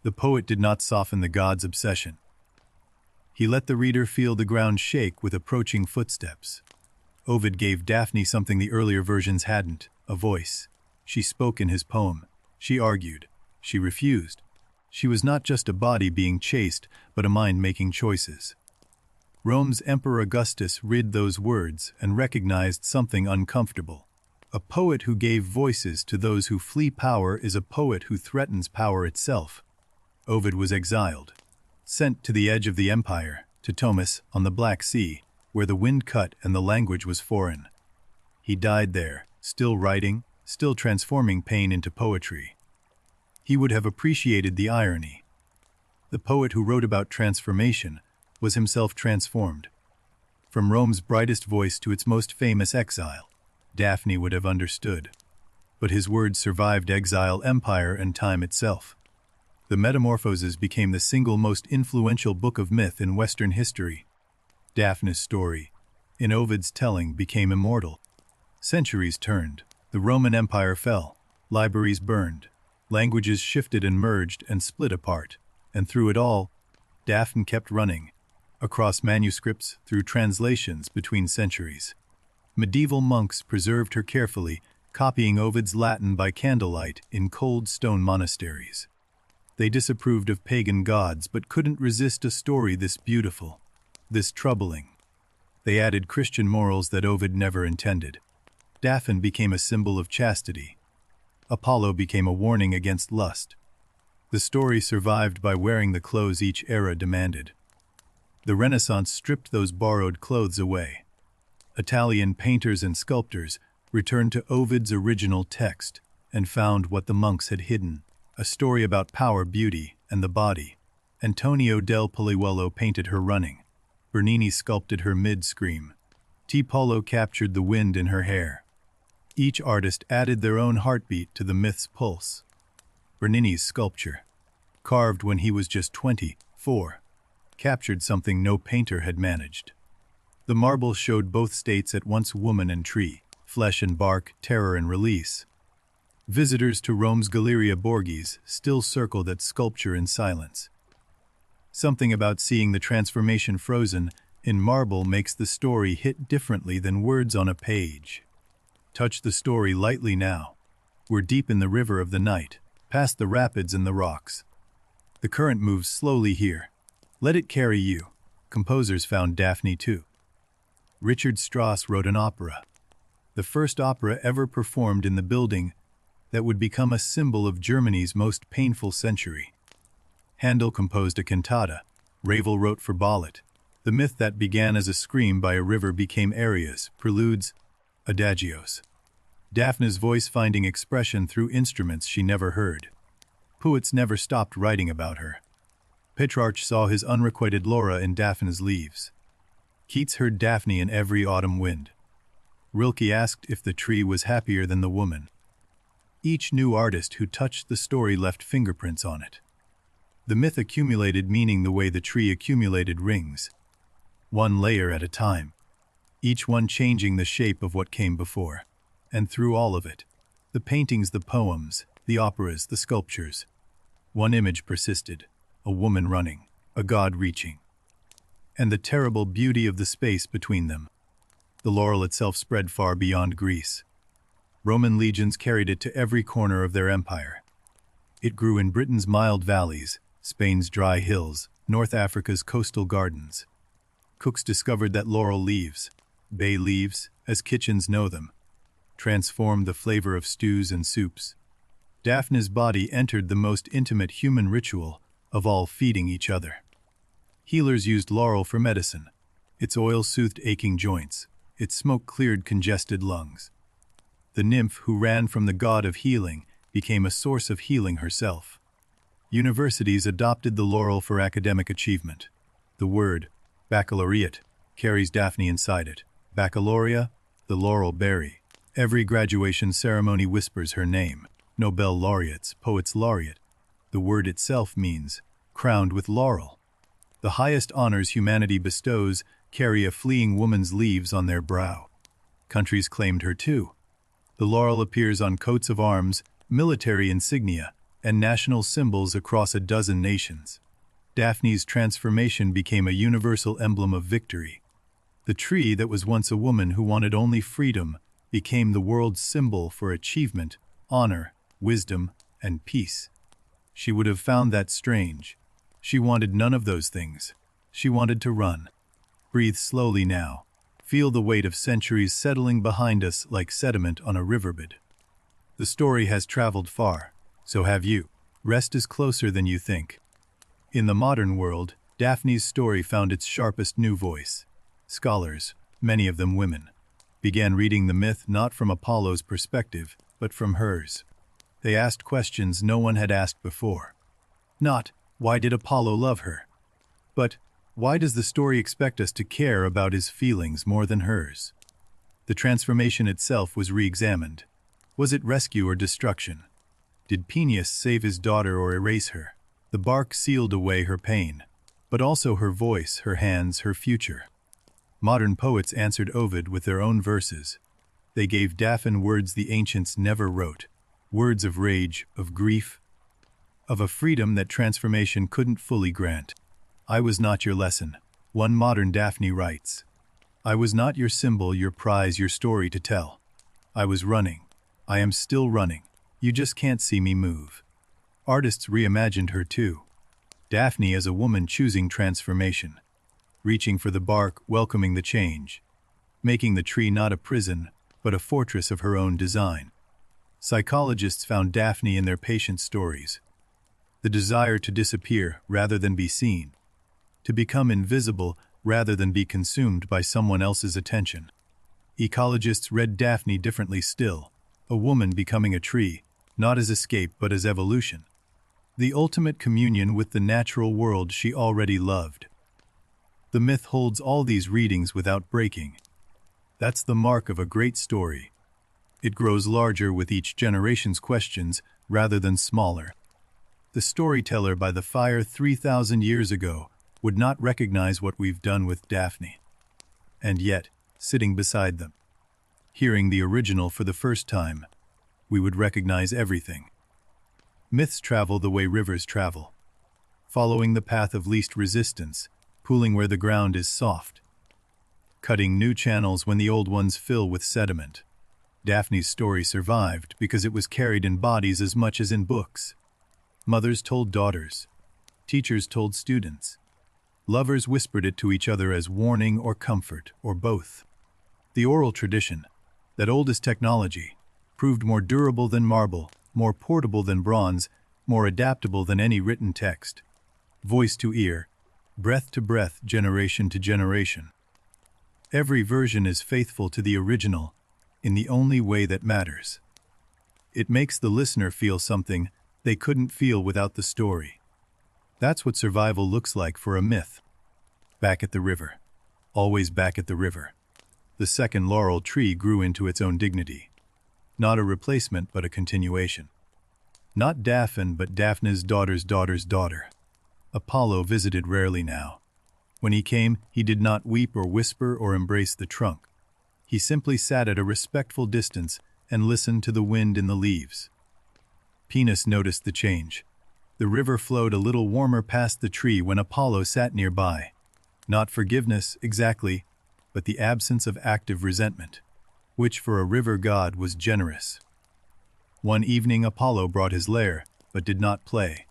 The poet did not soften the god's obsession. He let the reader feel the ground shake with approaching footsteps. Ovid gave Daphne something the earlier versions hadn't, a voice. She spoke in his poem, She argued. She refused. She was not just a body being chased, but a mind making choices. Rome's Emperor Augustus read those words and recognized something uncomfortable. A poet who gave voices to those who flee power is a poet who threatens power itself. Ovid was exiled, sent to the edge of the empire, to Tomis on the Black Sea, where the wind cut and the language was foreign. He died there, still writing, still transforming pain into poetry. He would have appreciated the irony. The poet who wrote about transformation was himself transformed. From Rome's brightest voice to its most famous exile, Daphne would have understood. But his words survived exile, empire, and time itself. The Metamorphoses became the single most influential book of myth in Western history. Daphne's story, in Ovid's telling, became immortal. Centuries turned, the Roman Empire fell, libraries burned, languages shifted and merged and split apart, and through it all, Daphne kept running, across manuscripts, through translations, between centuries. Medieval monks preserved her carefully, copying Ovid's Latin by candlelight in cold stone monasteries. They disapproved of pagan gods but couldn't resist a story this beautiful, this troubling. They added Christian morals that Ovid never intended. Daphne became a symbol of chastity. Apollo became a warning against lust. The story survived by wearing the clothes each era demanded. The Renaissance stripped those borrowed clothes away. Italian painters and sculptors returned to Ovid's original text and found what the monks had hidden, a story about power, beauty, and the body. Antonio del Poliuelo painted her running. Bernini sculpted her mid-scream. Tiepolo captured the wind in her hair. Each artist added their own heartbeat to the myth's pulse. Bernini's sculpture, carved when he was just 24, captured something no painter had managed. The marble showed both states at once, woman and tree, flesh and bark, terror and release. Visitors to Rome's Galleria Borghese still circle that sculpture in silence. Something about seeing the transformation frozen in marble makes the story hit differently than words on a page. Touch the story lightly now. We're deep in the river of the night, past the rapids and the rocks. The current moves slowly here. Let it carry you. Composers found Daphne too. Richard Strauss wrote an opera, the first opera ever performed in the building that would become a symbol of Germany's most painful century. Handel composed a cantata. Ravel wrote for ballet. The myth that began as a scream by a river became arias, preludes, adagios. Daphne's voice finding expression through instruments she never heard. Poets never stopped writing about her. Petrarch saw his unrequited Laura in Daphne's leaves. Keats heard Daphne in every autumn wind. Rilke asked if the tree was happier than the woman. Each new artist who touched the story left fingerprints on it. The myth accumulated meaning the way the tree accumulated rings, one layer at a time, each one changing the shape of what came before. And through all of it, the paintings, the poems, the operas, the sculptures, one image persisted, a woman running, a god reaching, and the terrible beauty of the space between them. The laurel itself spread far beyond Greece. Roman legions carried it to every corner of their empire. It grew in Britain's mild valleys, Spain's dry hills, North Africa's coastal gardens. Cooks discovered that laurel leaves, bay leaves, as kitchens know them, transformed the flavor of stews and soups. Daphne's body entered the most intimate human ritual of all, feeding each other. Healers used laurel for medicine. Its oil soothed aching joints. Its smoke cleared congested lungs. The nymph who ran from the god of healing became a source of healing herself. Universities adopted the laurel for academic achievement. The word, baccalaureate, carries Daphne inside it. Baccalaurea, the laurel berry. Every graduation ceremony whispers her name. Nobel laureates, poets laureate. The word itself means crowned with laurel. The highest honors humanity bestows carry a fleeing woman's leaves on their brow. Countries claimed her too. The laurel appears on coats of arms, military insignia, and national symbols across a dozen nations. Daphne's transformation became a universal emblem of victory. The tree that was once a woman who wanted only freedom became the world's symbol for achievement, honor, wisdom, and peace. She would have found that strange. She wanted none of those things. She wanted to run. Breathe slowly now. Feel the weight of centuries settling behind us like sediment on a riverbed. The story has traveled far, so have you. Rest is closer than you think. In the modern world, Daphne's story found its sharpest new voice. Scholars, many of them women, began reading the myth not from Apollo's perspective, but from hers. They asked questions no one had asked before. Not, why did Apollo love her? But, why does the story expect us to care about his feelings more than hers? The transformation itself was re-examined. Was it rescue or destruction? Did Peneus save his daughter or erase her? The bark sealed away her pain, but also her voice, her hands, her future. Modern poets answered Ovid with their own verses. They gave Daphne words the ancients never wrote, words of rage, of grief, of a freedom that transformation couldn't fully grant. I was not your lesson, one modern Daphne writes. I was not your symbol, your prize, your story to tell. I was running. I am still running. You just can't see me move. Artists reimagined her too. Daphne as a woman choosing transformation, reaching for the bark, welcoming the change, making the tree not a prison, but a fortress of her own design. Psychologists found Daphne in their patient stories. The desire to disappear rather than be seen, to become invisible rather than be consumed by someone else's attention. Ecologists read Daphne differently still, a woman becoming a tree, not as escape but as evolution. The ultimate communion with the natural world she already loved. The myth holds all these readings without breaking. That's the mark of a great story. It grows larger with each generation's questions rather than smaller. The storyteller by the fire 3,000 years ago would not recognize what we've done with Daphne. And yet, sitting beside them, hearing the original for the first time, we would recognize everything. Myths travel the way rivers travel, following the path of least resistance, pooling where the ground is soft, cutting new channels when the old ones fill with sediment. Daphne's story survived because it was carried in bodies as much as in books. Mothers told daughters, teachers told students, lovers whispered it to each other as warning or comfort, or both. The oral tradition, that oldest technology, proved more durable than marble, more portable than bronze, more adaptable than any written text. Voice to ear, breath to breath, generation to generation. Every version is faithful to the original, in the only way that matters. It makes the listener feel something they couldn't feel without the story. That's what survival looks like for a myth. Back at the river. Always back at the river. The second laurel tree grew into its own dignity. Not a replacement, but a continuation. Not Daphne, but Daphne's daughter's daughter's daughter. Apollo visited rarely now. When he came, he did not weep or whisper or embrace the trunk. He simply sat at a respectful distance and listened to the wind in the leaves. Peneus noticed the change. The river flowed a little warmer past the tree when Apollo sat nearby. Not forgiveness, exactly, but the absence of active resentment, which for a river god was generous. One evening Apollo brought his lyre, but did not play.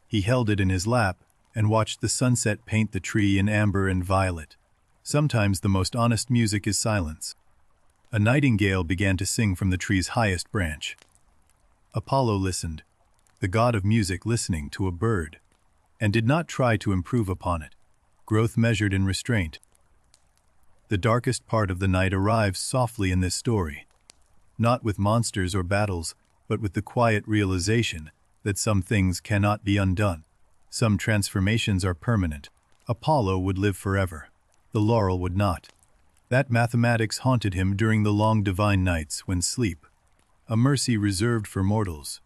He held it in his lap and watched the sunset paint the tree in amber and violet. Sometimes the most honest music is silence. A nightingale began to sing from the tree's highest branch. Apollo listened, the god of music listening to a bird, and did not try to improve upon it, growth measured in restraint. The darkest part of the night arrives softly in this story, not with monsters or battles, but with the quiet realization that some things cannot be undone. Some transformations are permanent. Apollo would live forever. The laurel would not. That mathematics haunted him during the long divine nights when sleep, a mercy reserved for mortals,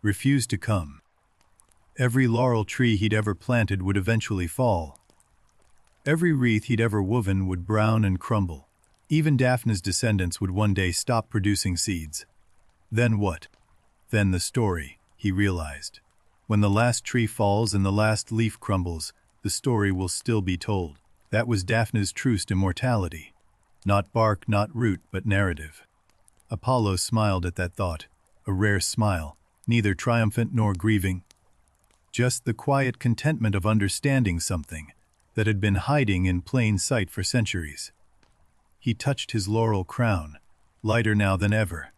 refused to come. Every laurel tree he'd ever planted would eventually fall. Every wreath he'd ever woven would brown and crumble. Even Daphne's descendants would one day stop producing seeds. Then what? Then the story, he realized. When the last tree falls and the last leaf crumbles, the story will still be told. That was Daphne's truce to mortality. Not bark, not root, but narrative. Apollo smiled at that thought, a rare smile, neither triumphant nor grieving. Just the quiet contentment of understanding something that had been hiding in plain sight for centuries. He touched his laurel crown, lighter now than ever,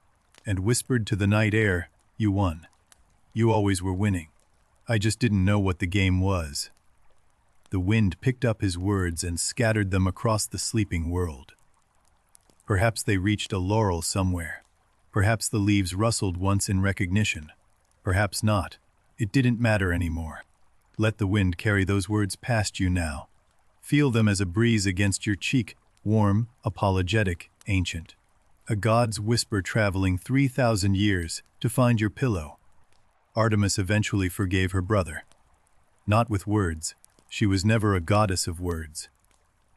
and whispered to the night air, "You won. You always were winning. I just didn't know what the game was." The wind picked up his words and scattered them across the sleeping world. Perhaps they reached a laurel somewhere. Perhaps the leaves rustled once in recognition. Perhaps not. It didn't matter anymore. Let the wind carry those words past you now. Feel them as a breeze against your cheek, warm, apologetic, ancient. A god's whisper traveling 3,000 years to find your pillow. Artemis eventually forgave her brother. Not with words. She was never a goddess of words.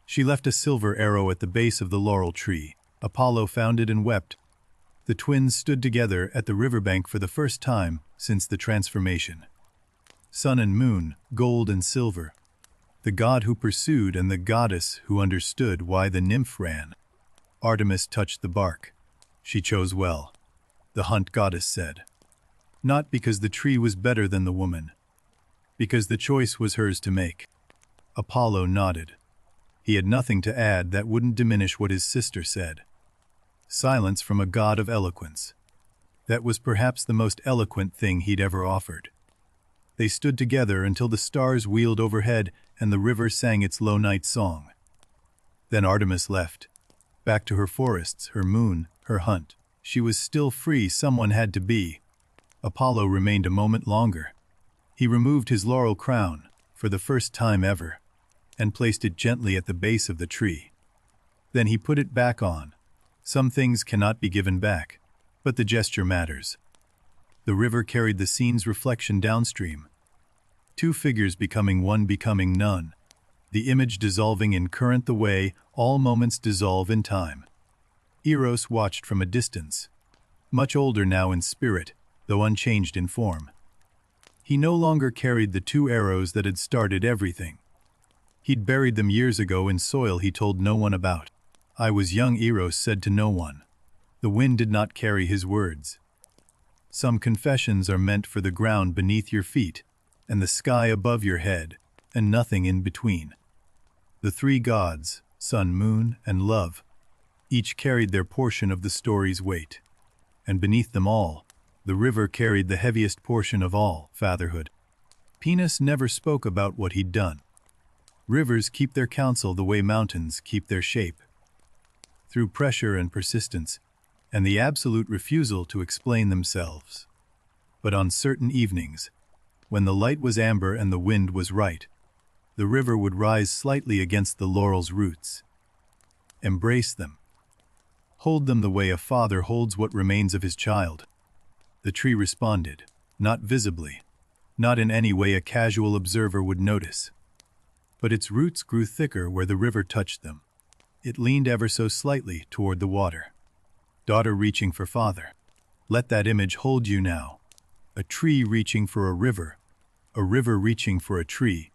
She left a silver arrow at the base of the laurel tree. Apollo found it and wept. The twins stood together at the riverbank for the first time since the transformation. Sun and moon, gold and silver. The god who pursued and the goddess who understood why the nymph ran. Artemis touched the bark. She chose well, the hunt goddess said. Not because the tree was better than the woman, because the choice was hers to make. Apollo nodded. He had nothing to add that wouldn't diminish what his sister said. Silence from a god of eloquence. That was perhaps the most eloquent thing he'd ever offered. They stood together until the stars wheeled overhead and the river sang its low night song. Then Artemis left. Back to her forests, her moon, her hunt. She was still free, someone had to be. Apollo remained a moment longer. He removed his laurel crown, for the first time ever, and placed it gently at the base of the tree. Then he put it back on. Some things cannot be given back, but the gesture matters. The river carried the scene's reflection downstream. Two figures becoming one, becoming none. The image dissolving in current the way all moments dissolve in time. Eros watched from a distance, much older now in spirit, though unchanged in form. He no longer carried the two arrows that had started everything. He'd buried them years ago in soil he told no one about. "I was young," Eros said to no one. The wind did not carry his words. Some confessions are meant for the ground beneath your feet, and the sky above your head, and nothing in between. The three gods, sun, moon, and love, each carried their portion of the story's weight. And beneath them all, the river carried the heaviest portion of all, fatherhood. Venus never spoke about what he'd done. Rivers keep their counsel the way mountains keep their shape. Through pressure and persistence, and the absolute refusal to explain themselves. But on certain evenings, when the light was amber and the wind was right, the river would rise slightly against the laurel's roots. Embrace them. Hold them the way a father holds what remains of his child. The tree responded, not visibly, not in any way a casual observer would notice. But its roots grew thicker where the river touched them. It leaned ever so slightly toward the water. Daughter reaching for father. Let that image hold you now. A tree reaching for a river reaching for a tree.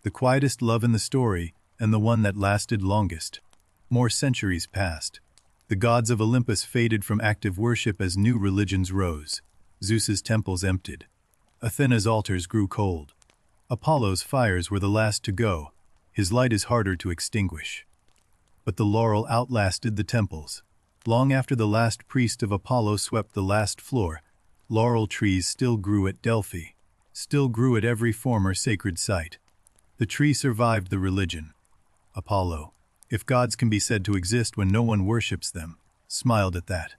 The quietest love in the story, and the one that lasted longest. More centuries passed. The gods of Olympus faded from active worship as new religions rose. Zeus's temples emptied. Athena's altars grew cold. Apollo's fires were the last to go. His light is harder to extinguish. But the laurel outlasted the temples. Long after the last priest of Apollo swept the last floor, laurel trees still grew at Delphi, still grew at every former sacred site. The tree survived the religion. Apollo, if gods can be said to exist when no one worships them, smiled at that.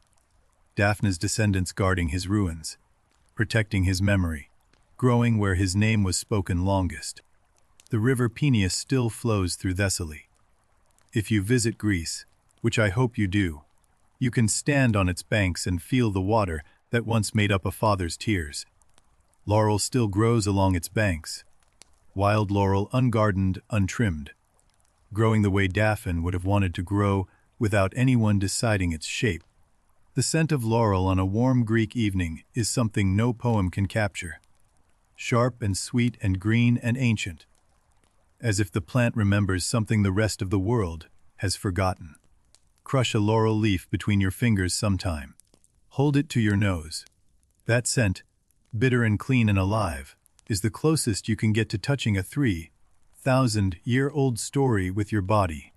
Daphne's descendants guarding his ruins, protecting his memory, growing where his name was spoken longest. The river Peneus still flows through Thessaly. If you visit Greece, which I hope you do, you can stand on its banks and feel the water that once made up a father's tears. Laurel still grows along its banks. Wild laurel, ungardened, untrimmed. Growing the way Daphne would have wanted to grow without anyone deciding its shape. The scent of laurel on a warm Greek evening is something no poem can capture. Sharp and sweet and green and ancient. As if the plant remembers something the rest of the world has forgotten. Crush a laurel leaf between your fingers sometime. Hold it to your nose. That scent, bitter and clean and alive, is the closest you can get to touching a 3,000-year-old story with your body.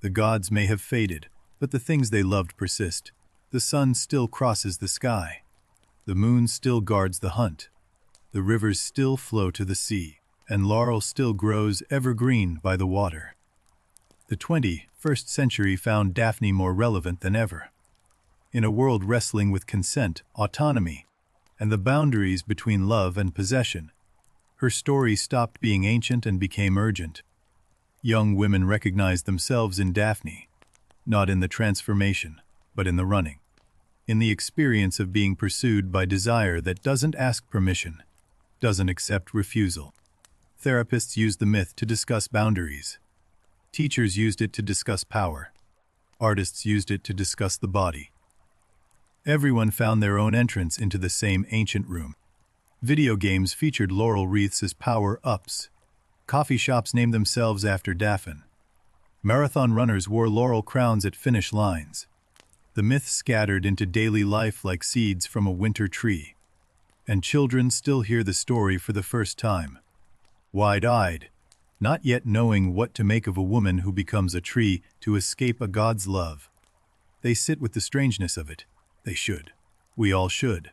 The gods may have faded, but the things they loved persist. The sun still crosses the sky. The moon still guards the hunt. The rivers still flow to the sea, and laurel still grows evergreen by the water. The 21st century found Daphne more relevant than ever. In a world wrestling with consent, autonomy, and the boundaries between love and possession, her story stopped being ancient and became urgent. Young women recognized themselves in Daphne, not in the transformation, but in the running, in the experience of being pursued by desire that doesn't ask permission, doesn't accept refusal. Therapists used the myth to discuss boundaries. Teachers used it to discuss power. Artists used it to discuss the body. Everyone found their own entrance into the same ancient room. Video games featured laurel wreaths as power-ups. Coffee shops named themselves after Daphne. Marathon runners wore laurel crowns at finish lines. The myth scattered into daily life like seeds from a winter tree. And children still hear the story for the first time, wide-eyed, not yet knowing what to make of a woman who becomes a tree to escape a god's love. They sit with the strangeness of it. They should. We all should.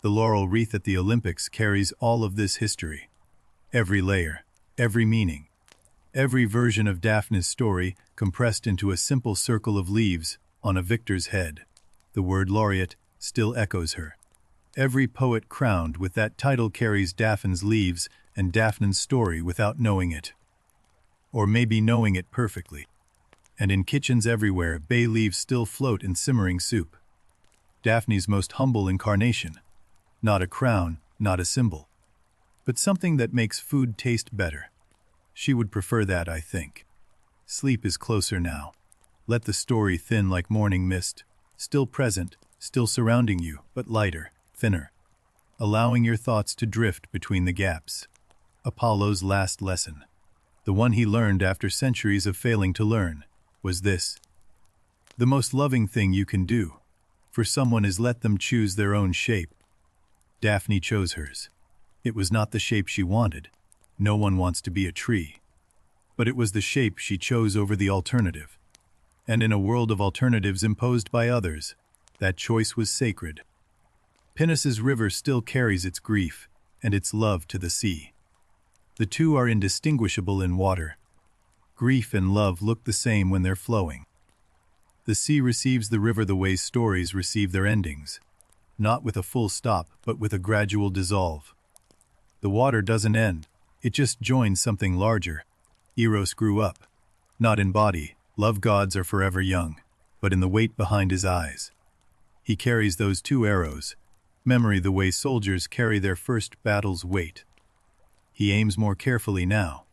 The laurel wreath at the Olympics carries all of this history. Every layer, every meaning, every version of Daphne's story compressed into a simple circle of leaves on a victor's head. The word laureate still echoes her. Every poet crowned with that title carries Daphne's leaves and Daphne's story without knowing it. Or maybe knowing it perfectly. And in kitchens everywhere, bay leaves still float in simmering soup. Daphne's most humble incarnation. Not a crown, not a symbol. But something that makes food taste better. She would prefer that, I think. Sleep is closer now. Let the story thin like morning mist. Still present, still surrounding you, but lighter, thinner. Allowing your thoughts to drift between the gaps. Apollo's last lesson, the one he learned after centuries of failing to learn, was this. The most loving thing you can do for someone is let them choose their own shape. Daphne chose hers. It was not the shape she wanted. No one wants to be a tree. But it was the shape she chose over the alternative. And in a world of alternatives imposed by others, that choice was sacred. Pinus's river still carries its grief and its love to the sea. The two are indistinguishable in water. Grief and love look the same when they're flowing. The sea receives the river the way stories receive their endings, not with a full stop, but with a gradual dissolve. The water doesn't end, it just joins something larger. Eros grew up, not in body, love gods are forever young, but in the weight behind his eyes. He carries those two arrows, memory the way soldiers carry their first battle's weight. He aims more carefully now.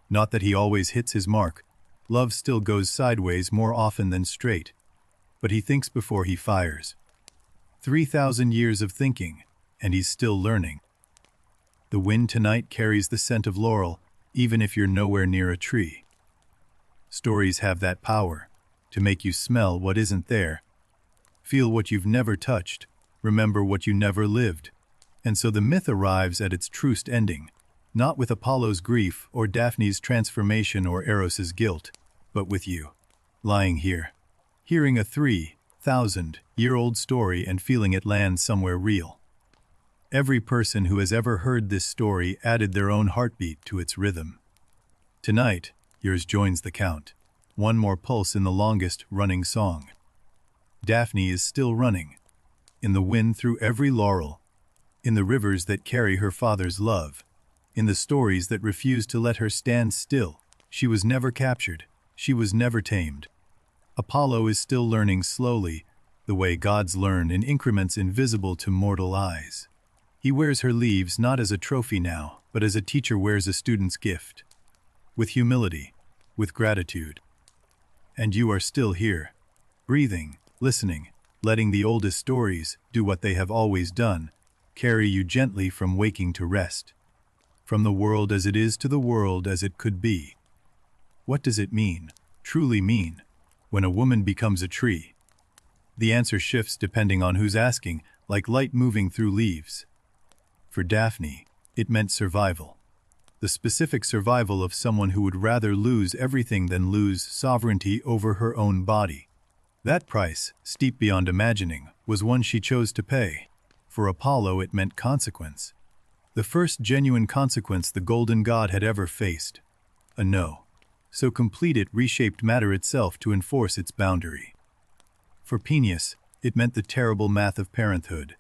Not that he always hits his mark. Love still goes sideways more often than straight. But he thinks before he fires. 3,000 years of thinking, and he's still learning. The wind tonight carries the scent of laurel, even if you're nowhere near a tree. Stories have that power, to make you smell what isn't there. Feel what you've never touched, remember what you never lived. And so the myth arrives at its truest ending, not with Apollo's grief or Daphne's transformation or Eros's guilt, but with you, lying here, hearing a 3,000-year-old story and feeling it land somewhere real. Every person who has ever heard this story added their own heartbeat to its rhythm. Tonight, yours joins the count, one more pulse in the longest-running song. Daphne is still running, in the wind through every laurel, in the rivers that carry her father's love, in the stories that refuse to let her stand still. She was never captured. She was never tamed. Apollo is still learning slowly, the way gods learn in increments invisible to mortal eyes. He wears her leaves not as a trophy now, but as a teacher wears a student's gift. With humility, with gratitude. And you are still here, breathing, listening, letting the oldest stories do what they have always done, carry you gently from waking to rest. From the world as it is to the world as it could be. What does it mean, truly mean, when a woman becomes a tree? The answer shifts depending on who's asking, like light moving through leaves. For Daphne, it meant survival. The specific survival of someone who would rather lose everything than lose sovereignty over her own body. That price, steep beyond imagining, was one she chose to pay. For Apollo it meant consequence. The first genuine consequence the golden god had ever faced. A no. So complete it reshaped matter itself to enforce its boundary. For Peneus, it meant the terrible math of parenthood.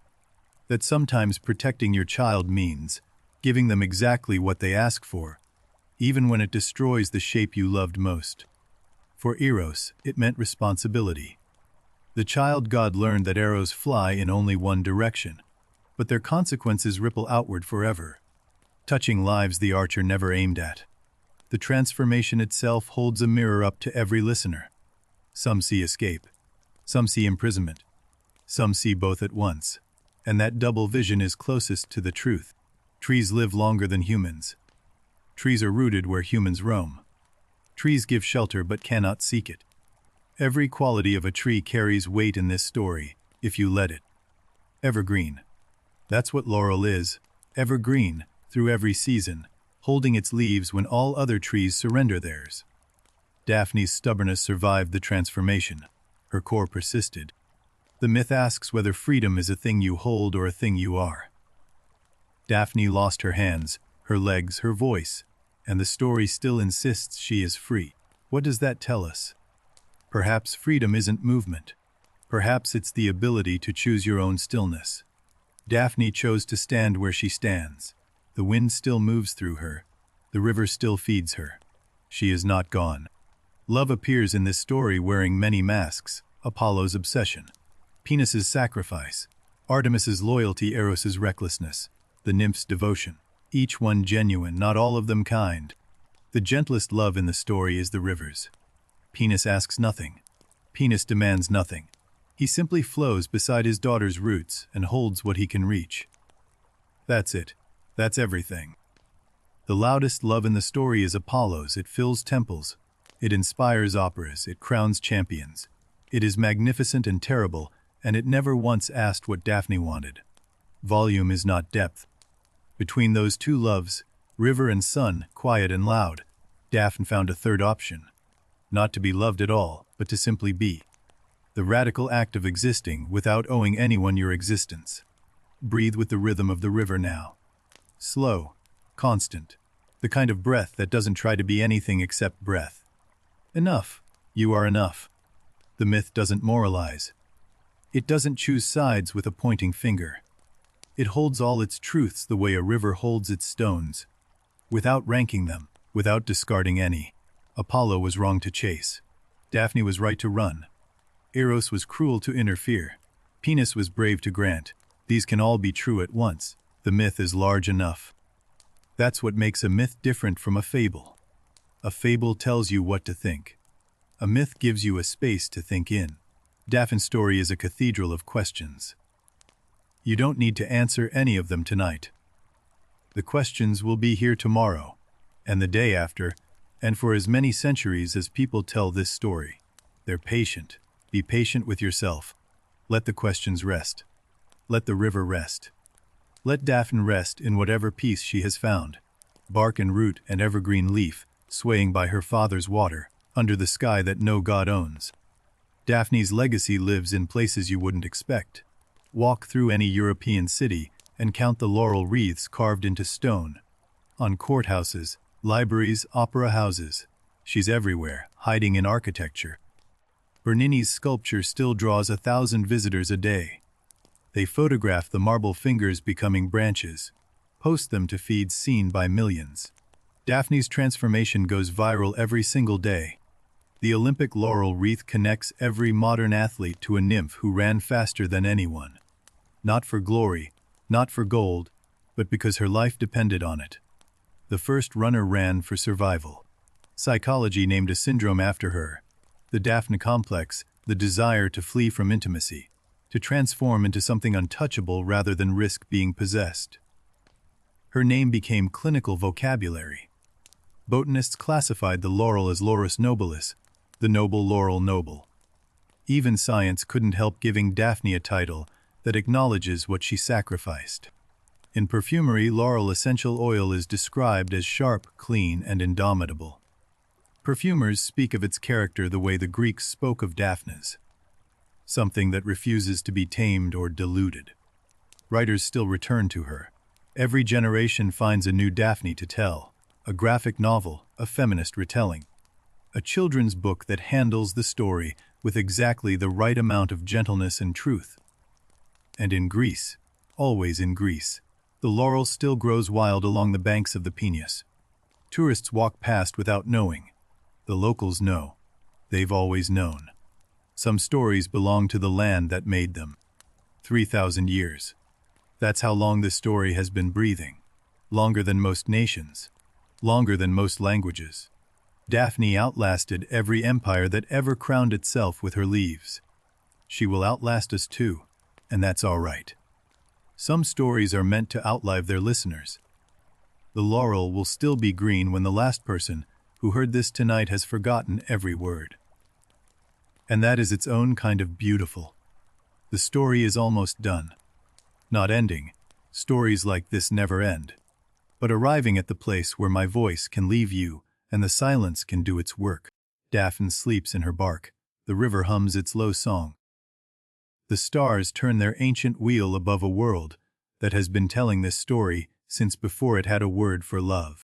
That sometimes protecting your child means giving them exactly what they ask for, even when it destroys the shape you loved most. For Eros, it meant responsibility. The child god learned that arrows fly in only one direction, but their consequences ripple outward forever, touching lives the archer never aimed at. The transformation itself holds a mirror up to every listener. Some see escape, some see imprisonment, some see both at once, and that double vision is closest to the truth. Trees live longer than humans. Trees are rooted where humans roam. Trees give shelter but cannot seek it. Every quality of a tree carries weight in this story, if you let it. Evergreen. That's what laurel is, evergreen, through every season, holding its leaves when all other trees surrender theirs. Daphne's stubbornness survived the transformation. Her core persisted. The myth asks whether freedom is a thing you hold or a thing you are. Daphne lost her hands, her legs, her voice, and the story still insists she is free. What does that tell us? Perhaps freedom isn't movement. Perhaps it's the ability to choose your own stillness. Daphne chose to stand where she stands. The wind still moves through her. The river still feeds her. She is not gone. Love appears in this story wearing many masks: Apollo's obsession, Peneus's sacrifice, Artemis's loyalty, Eros's recklessness, the nymph's devotion. Each one genuine, not all of them kind. The gentlest love in the story is the river's. Peneus asks nothing. Peneus demands nothing. He simply flows beside his daughter's roots and holds what he can reach. That's it. That's everything. The loudest love in the story is Apollo's. It fills temples. It inspires operas. It crowns champions. It is magnificent and terrible, and it never once asked what Daphne wanted. Volume is not depth. Between those two loves, river and sun, quiet and loud, Daphne found a third option. Not to be loved at all, but to simply be. The radical act of existing without owing anyone your existence. Breathe with the rhythm of the river now. Slow, constant, the kind of breath that doesn't try to be anything except breath. Enough. You are enough. The myth doesn't moralize. It doesn't choose sides with a pointing finger. It holds all its truths the way a river holds its stones, without ranking them, without discarding any. Apollo was wrong to chase. Daphne was right to run. Eros was cruel to interfere. Peneus was brave to grant. These can all be true at once. The myth is large enough. That's what makes a myth different from a fable. A fable tells you what to think. A myth gives you a space to think in. Daphne's story is a cathedral of questions. You don't need to answer any of them tonight. The questions will be here tomorrow, and the day after, and for as many centuries as people tell this story. They're patient. Be patient with yourself. Let the questions rest. Let the river rest. Let Daphne rest in whatever peace she has found. Bark and root and evergreen leaf, swaying by her father's water, under the sky that no god owns. Daphne's legacy lives in places you wouldn't expect. Walk through any European city and count the laurel wreaths carved into stone. On courthouses, libraries, opera houses. She's everywhere, hiding in architecture. Bernini's sculpture still draws 1,000 visitors a day. They photograph the marble fingers becoming branches, post them to feeds seen by millions. Daphne's transformation goes viral every single day. The Olympic laurel wreath connects every modern athlete to a nymph who ran faster than anyone. Not for glory, not for gold, but because her life depended on it. The first runner ran for survival. Psychology named a syndrome after her. The Daphne complex, the desire to flee from intimacy, to transform into something untouchable rather than risk being possessed. Her name became clinical vocabulary. Botanists classified the laurel as Laurus nobilis, the noble laurel noble. Even science couldn't help giving Daphne a title that acknowledges what she sacrificed. In perfumery, laurel essential oil is described as sharp, clean, and indomitable. Perfumers speak of its character the way the Greeks spoke of Daphne's, something that refuses to be tamed or diluted. Writers still return to her. Every generation finds a new Daphne to tell, a graphic novel, a feminist retelling, a children's book that handles the story with exactly the right amount of gentleness and truth. And in Greece, always in Greece, the laurel still grows wild along the banks of the Peneus. Tourists walk past without knowing. The locals know. They've always known. Some stories belong to the land that made them. 3,000 years. That's how long this story has been breathing. Longer than most nations. Longer than most languages. Daphne outlasted every empire that ever crowned itself with her leaves. She will outlast us too, and that's all right. Some stories are meant to outlive their listeners. The laurel will still be green when the last person who heard this tonight has forgotten every word. And that is its own kind of beautiful. The story is almost done. Not ending. Stories like this never end. But arriving at the place where my voice can leave you and the silence can do its work. Daphne sleeps in her bark. The river hums its low song. The stars turn their ancient wheel above a world that has been telling this story since before it had a word for love.